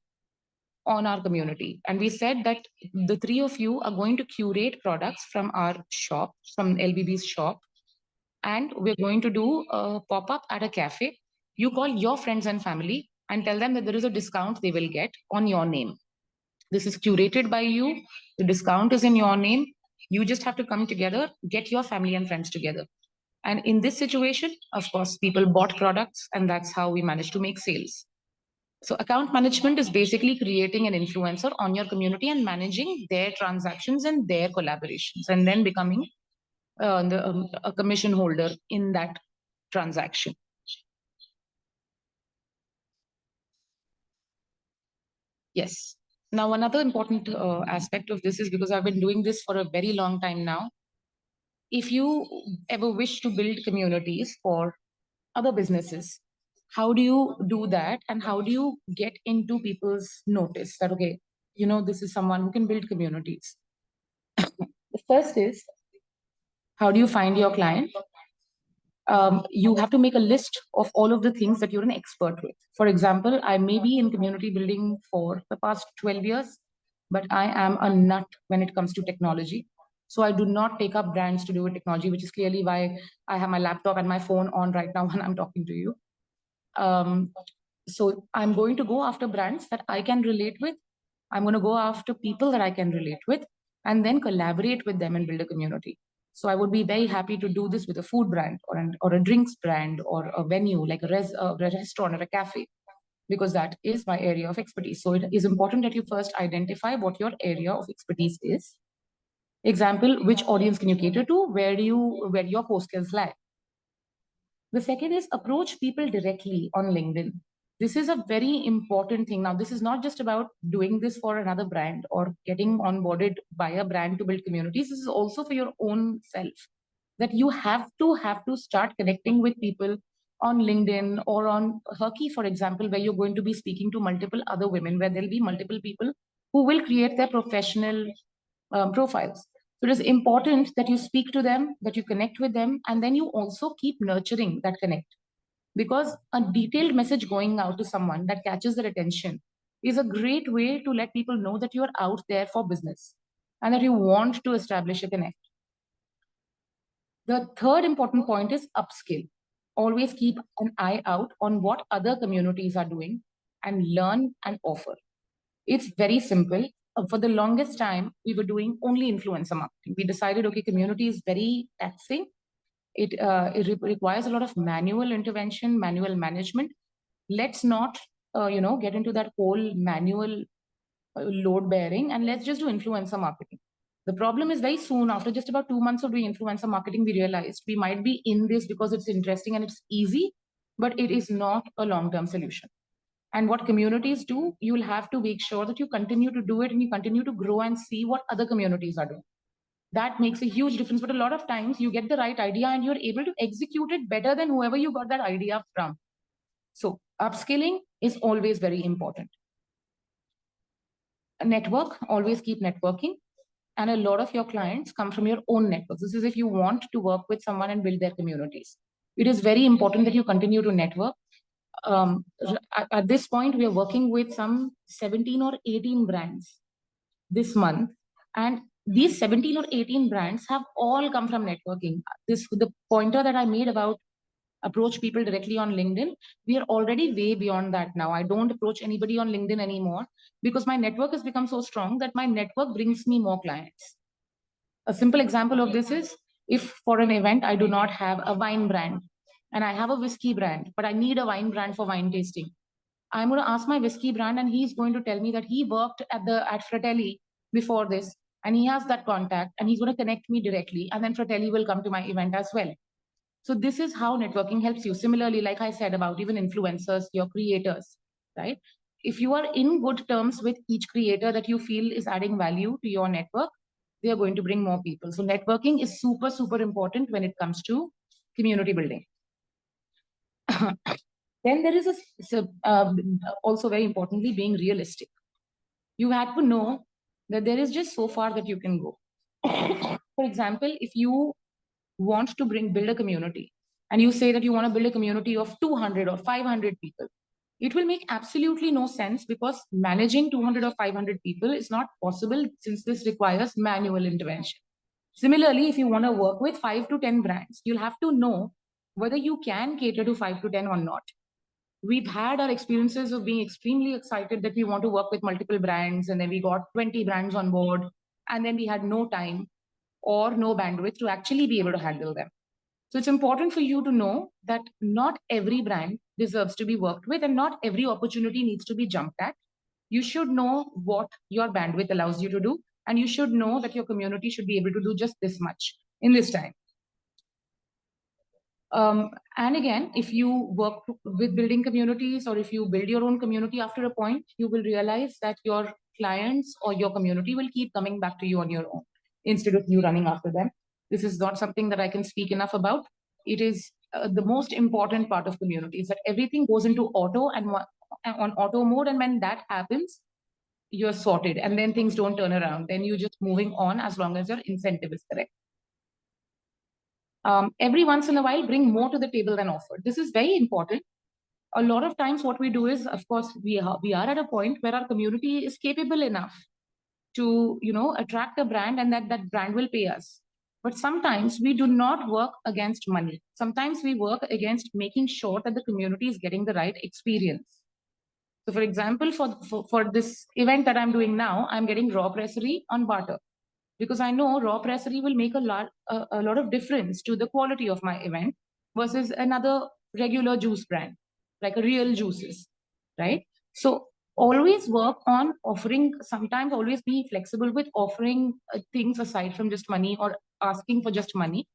on our community. And we said that the 3 of you are going to curate products from our shop, from LBB's shop, and we're going to do a pop-up at a cafe. You call your friends and family and tell them that there is a discount they will get on your name. This is curated by you. The discount is in your name. You just have to come together, get your family and friends together. And in this situation, of course, people bought products, and that's how we managed to make sales. So account management is basically creating an influencer on your community and managing their transactions and their collaborations, and then becoming a commission holder in that transaction. Yes. Now, another important aspect of this is because I've been doing this for a very long time now. If you ever wish to build communities for other businesses, how do you do that? And how do you get into people's notice that, okay, you know, this is someone who can build communities? The first is, how do you find your client? You have to make a list of all of the things that you're an expert with. For example, I may be in community building for the past 12 years, but I am a nut when it comes to technology. So I do not take up brands to do with technology, which is clearly why I have my laptop and my phone on right now when I'm talking to you. So I'm going to go after brands that I can relate with. I'm going to go after people that I can relate with, and then collaborate with them and build a community. So I would be very happy to do this with a food brand or a drinks brand or a venue like a restaurant or a cafe, because that is my area of expertise. So it is important that you first identify what your area of expertise is. Example, which audience can you cater to? Where your core skills lie? The second is approach people directly on LinkedIn. This is a very important thing. Now, this is not just about doing this for another brand or getting onboarded by a brand to build communities. This is also for your own self, that you have to start connecting with people on LinkedIn or on Herky, for example, where you're going to be speaking to multiple other women, where there'll be multiple people who will create their professional profiles. So it is important that you speak to them, that you connect with them, and then you also keep nurturing that connect. Because a detailed message going out to someone that catches their attention is a great way to let people know that you are out there for business and that you want to establish a connect. The third important point is upskill. Always keep an eye out on what other communities are doing and learn and offer. It's very simple. For the longest time, we were doing only influencer marketing. We decided, okay, community is very taxing. It requires a lot of manual intervention, manual management. Let's not, get into that whole manual load bearing, and let's just do influencer marketing. The problem is very soon, after just about 2 months of doing influencer marketing, we realized we might be in this because it's interesting and it's easy, but it is not a long-term solution. And what communities do, you'll have to make sure that you continue to do it and you continue to grow and see what other communities are doing. That makes a huge difference. But a lot of times you get the right idea and you're able to execute it better than whoever you got that idea from. So upskilling is always very important. A network, always keep networking. And a lot of your clients come from your own networks. This is if you want to work with someone and build their communities. It is very important that you continue to network. At this point, we are working with some 17 or 18 brands this month. And these 17 or 18 brands have all come from networking. The pointer that I made about approach people directly on LinkedIn, we are already way beyond that now. I don't approach anybody on LinkedIn anymore because my network has become so strong that my network brings me more clients. A simple example of this is if for an event, I do not have a wine brand and I have a whiskey brand, but I need a wine brand for wine tasting. I'm going to ask my whiskey brand and he's going to tell me that he worked at Fratelli before this and he has that contact and he's going to connect me directly, and then Fratelli will come to my event as well. So this is how networking helps you. Similarly, like I said about even influencers, your creators, right? If you are in good terms with each creator that you feel is adding value to your network, they are going to bring more people. So networking is super, super important when it comes to community building. Then there is also very importantly, being realistic. You have to know that there is just so far that you can go. For example, if you want to build a community and you say that you want to build a community of 200 or 500 people, it will make absolutely no sense because managing 200 or 500 people is not possible since this requires manual intervention. Similarly, if you want to work with 5 to 10 brands, you'll have to know whether you can cater to 5 to 10 or not. We've had our experiences of being extremely excited that we want to work with multiple brands, and then we got 20 brands on board, and then we had no time or no bandwidth to actually be able to handle them. So it's important for you to know that not every brand deserves to be worked with and not every opportunity needs to be jumped at. You should know what your bandwidth allows you to do, and you should know that your community should be able to do just this much in this time. And again, if you work with building communities or if you build your own community after a point, you will realize that your clients or your community will keep coming back to you on your own instead of you running after them. This is not something that I can speak enough about. It is the most important part of community is that everything goes into auto and on auto mode. And when that happens, you're sorted, and then things don't turn around. Then you're just moving on as long as your incentive is correct. Every once in a while, bring more to the table than offered. This is very important. A lot of times what we do is, of course, we are at a point where our community is capable enough to, attract a brand, and that brand will pay us. But sometimes we do not work against money. Sometimes we work against making sure that the community is getting the right experience. So for example, for this event that I'm doing now, I'm getting raw pressery on barter, because I know raw pressery will make a lot of difference to the quality of my event versus another regular juice brand, like a real juices, right? So always work on offering, sometimes always be flexible with offering things aside from just money or asking for just money.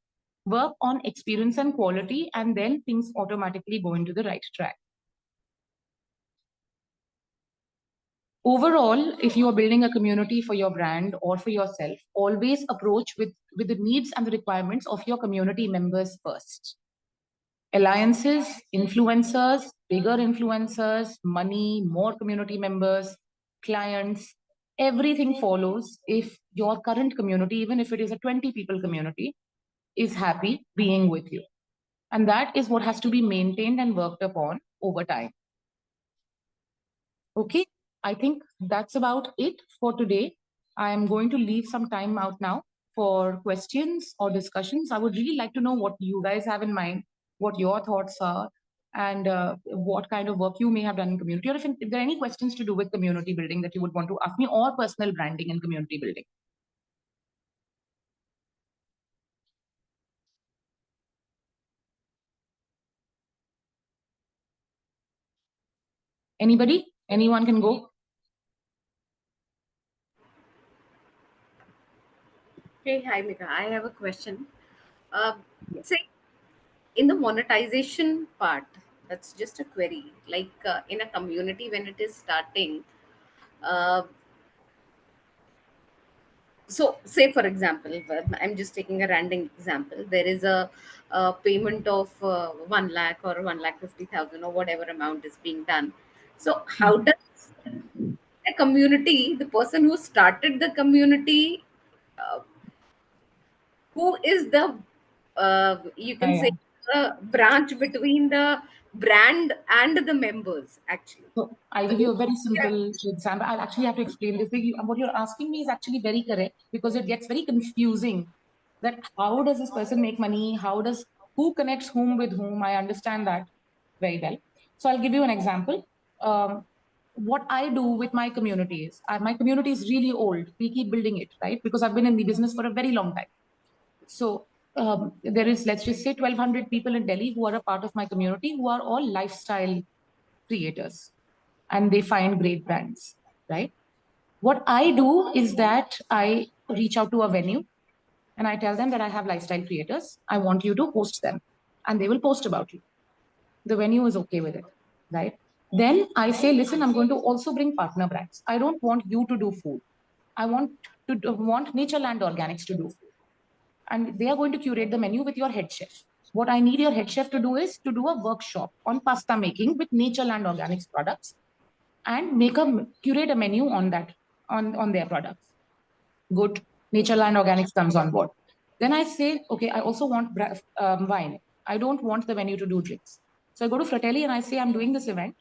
Work on experience and quality, and then things automatically go into the right track. Overall, if you are building a community for your brand or for yourself, always approach with the needs and the requirements of your community members first. Alliances, influencers, bigger influencers, money, more community members, clients, everything follows if your current community, even if it is a 20 people community, is happy being with you. And that is what has to be maintained and worked upon over time. Okay, I think that's about it for today. I am going to leave some time out now for questions or discussions. I would really like to know what you guys have in mind, what your thoughts are, and what kind of work you may have done in community, or if there are any questions to do with community building that you would want to ask me, or personal branding and community building. Anybody? Anyone can go. Hey, hi, Megha. I have a question. Say, in the monetization part, that's just a query. Like in a community when it is starting, uh, so say for example, I'm just taking a random example. There is a payment of 1 lakh or 1,50,000 or whatever amount is being done. So how does a community, the person who started the community, uh, who is the you can say the branch between the brand and the members actually? So I'll give you a very simple example. I'll actually have to explain this. What you're asking me is actually very correct, because it gets very confusing that how does this person make money? Who connects whom with whom? I understand that very well. So I'll give you an example. What I do with my community is, my community is really old. We keep building it, right? Because I've been in the business for a very long time. So there is, let's just say, 1,200 people in Delhi who are a part of my community, who are all lifestyle creators, and they find great brands, right? What I do is that I reach out to a venue and I tell them that I have lifestyle creators. I want you to host them, and they will post about you. The venue is okay with it, right? Then I say, listen, I'm going to also bring partner brands. I don't want you to do food. I want Natureland Organics to do food. And they are going to curate the menu with your head chef. What I need your head chef to do is to do a workshop on pasta making with Natureland Organics products, and curate a menu on that, on their products. Good. Natureland Organics comes on board. Then I say, okay, I also want wine. I don't want the venue to do drinks. So I go to Fratelli and I say, I'm doing this event.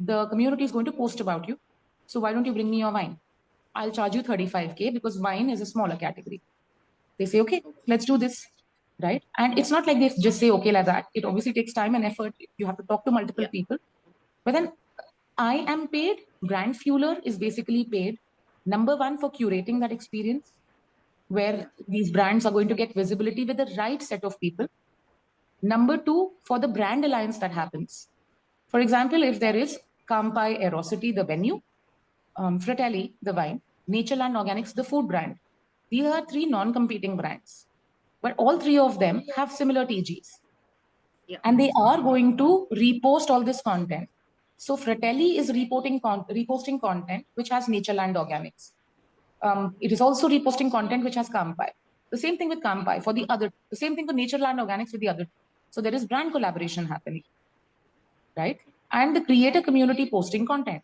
The community is going to post about you. So why don't you bring me your wine? I'll charge you 35K because wine is a smaller category. They say, okay, let's do this, right? And it's not like they just say, okay, like that. It obviously takes time and effort. You have to talk to multiple people. But then I am paid. Brand Fueler is basically paid, number one, for curating that experience where these brands are going to get visibility with the right set of people. Number two, for the brand alliance that happens. For example, if there is Campai Aerosity, the venue, Fratelli, the wine, Natureland Organics, the food brand. These are three non-competing brands, but all three of them have similar TGs. And they are going to repost all this content. So Fratelli is reposting content which has Natureland Organics. It is also reposting content which has Kampai. The same thing with Kampai for the other, the same thing for Natureland Organics with the other. So there is brand collaboration happening, right? And the creator community posting content.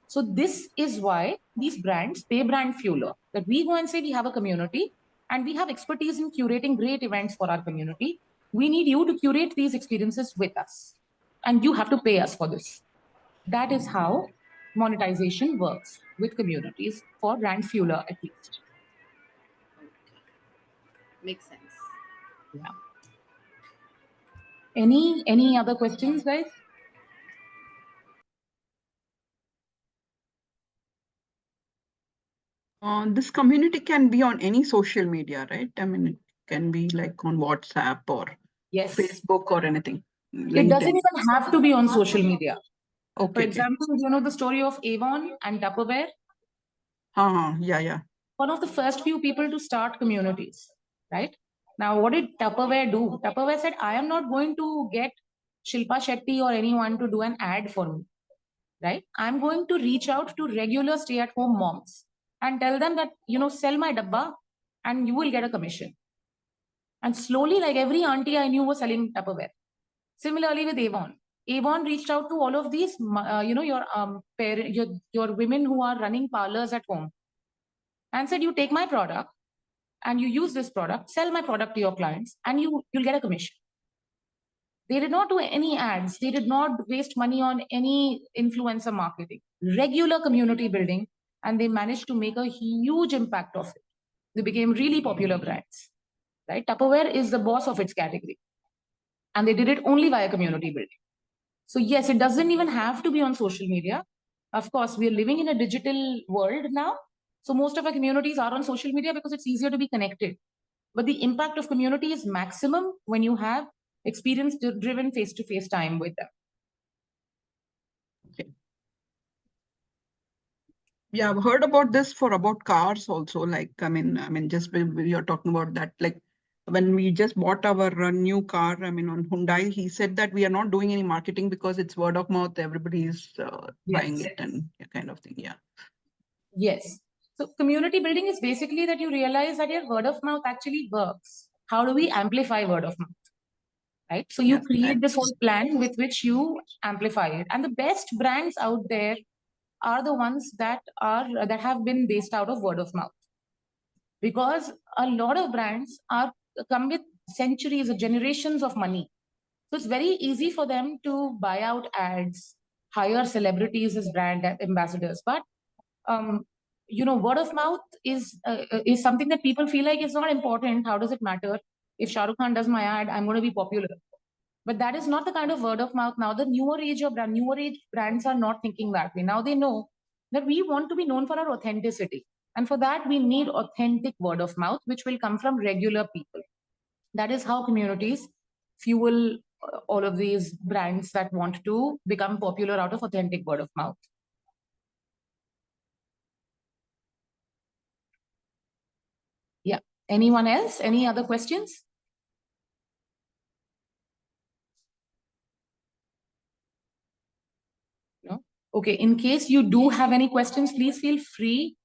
So this is why these brands pay brand fueler, that we go and say we have a community and we have expertise in curating great events for our community. We need you to curate these experiences with us and you have to pay us for this. That is how monetization works with communities for brand fueler at least. Makes sense. Yeah. Any other questions, guys? This community can be on any social media, right? I mean, it can be like on WhatsApp or Yes. Facebook or anything. It doesn't even have to be on social media. Okay. For example, you know the story of Avon and Tupperware? Yeah. One of the first few people to start communities, right? Now, what did Tupperware do? Tupperware said, I am not going to get Shilpa Shetty or anyone to do an ad for me, right? I'm going to reach out to regular stay-at-home moms and tell them that, you know, sell my dabba and you will get a commission. And slowly, like every auntie I knew was selling Tupperware. Similarly with Avon. Avon reached out to all of these, your women who are running parlors at home and said, you take my product and you use this product, sell my product to your clients and you'll get a commission. They did not do any ads. They did not waste money on any influencer marketing, regular community building, and they managed to make a huge impact of it. They became really popular brands, right? Tupperware is the boss of its category and they did it only via community building. So yes, it doesn't even have to be on social media. Of course, we are living in a digital world now. So most of our communities are on social media because it's easier to be connected. But the impact of community is maximum when you have experience-driven face-to-face time with them. Okay. Yeah, I've heard about this for about cars also. Like, I mean, just when you're talking about that, like when we just bought our new car, I mean, on Hyundai, he said that we are not doing any marketing because it's word of mouth. Everybody's buying it and kind of thing. Yeah. Yes. So community building is basically that you realize that your word of mouth actually works. How do we amplify word of mouth? Right? So you create this whole plan with which you amplify it. And the best brands out there are the ones that have been based out of word of mouth. Because a lot of brands come with centuries or generations of money. So it's very easy for them to buy out ads, hire celebrities as brand ambassadors. But word of mouth is something that people feel like is not important. How does it matter if Shah Rukh Khan does my ad? I'm going to be popular. But that is not the kind of word of mouth now. The newer age brands are not thinking that way. Now they know that we want to be known for our authenticity, and for that we need authentic word of mouth, which will come from regular people. That is how communities fuel all of these brands that want to become popular out of authentic word of mouth. Yeah. Anyone else? Any other questions? No? Okay. In case you do have any questions, please feel free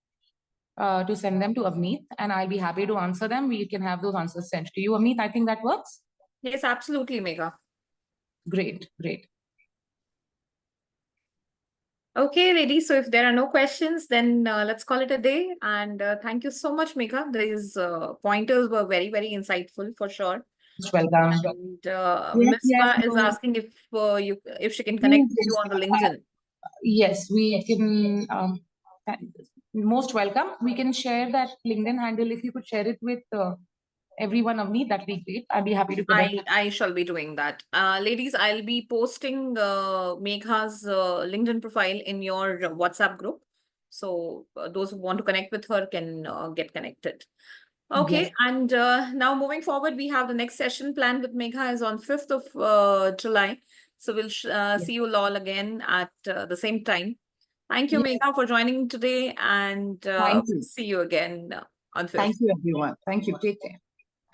to send them to Avneet, and I'll be happy to answer them. We can have those answers sent to you. Avneet, I think that works? Yes, absolutely, Megha. Great, great. Okay, ladies. So if there are no questions, then let's call it a day. And thank you so much, Megha. These pointers were very, very insightful for sure. Welcome. And Misbah is asking if she can connect with you on the LinkedIn. Yes, we can. Most welcome. We can share that LinkedIn handle. If you could share it with everyone of me, that'd be great. I'd be happy to connect. I shall be doing that. Ladies, I'll be posting Megha's LinkedIn profile in your WhatsApp group. So those who want to connect with her can get connected. Okay, Yes. and now moving forward, we have the next session planned with Megha is on 5th of July. So we'll see you all again at the same time. Thank you, Megha, for joining today, and see you again on 5th. Thank you, everyone. Thank you. Take care.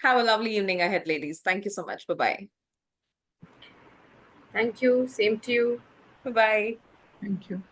Have a lovely evening ahead, ladies. Thank you so much. Bye-bye. Thank you. Same to you. Bye-bye. Thank you.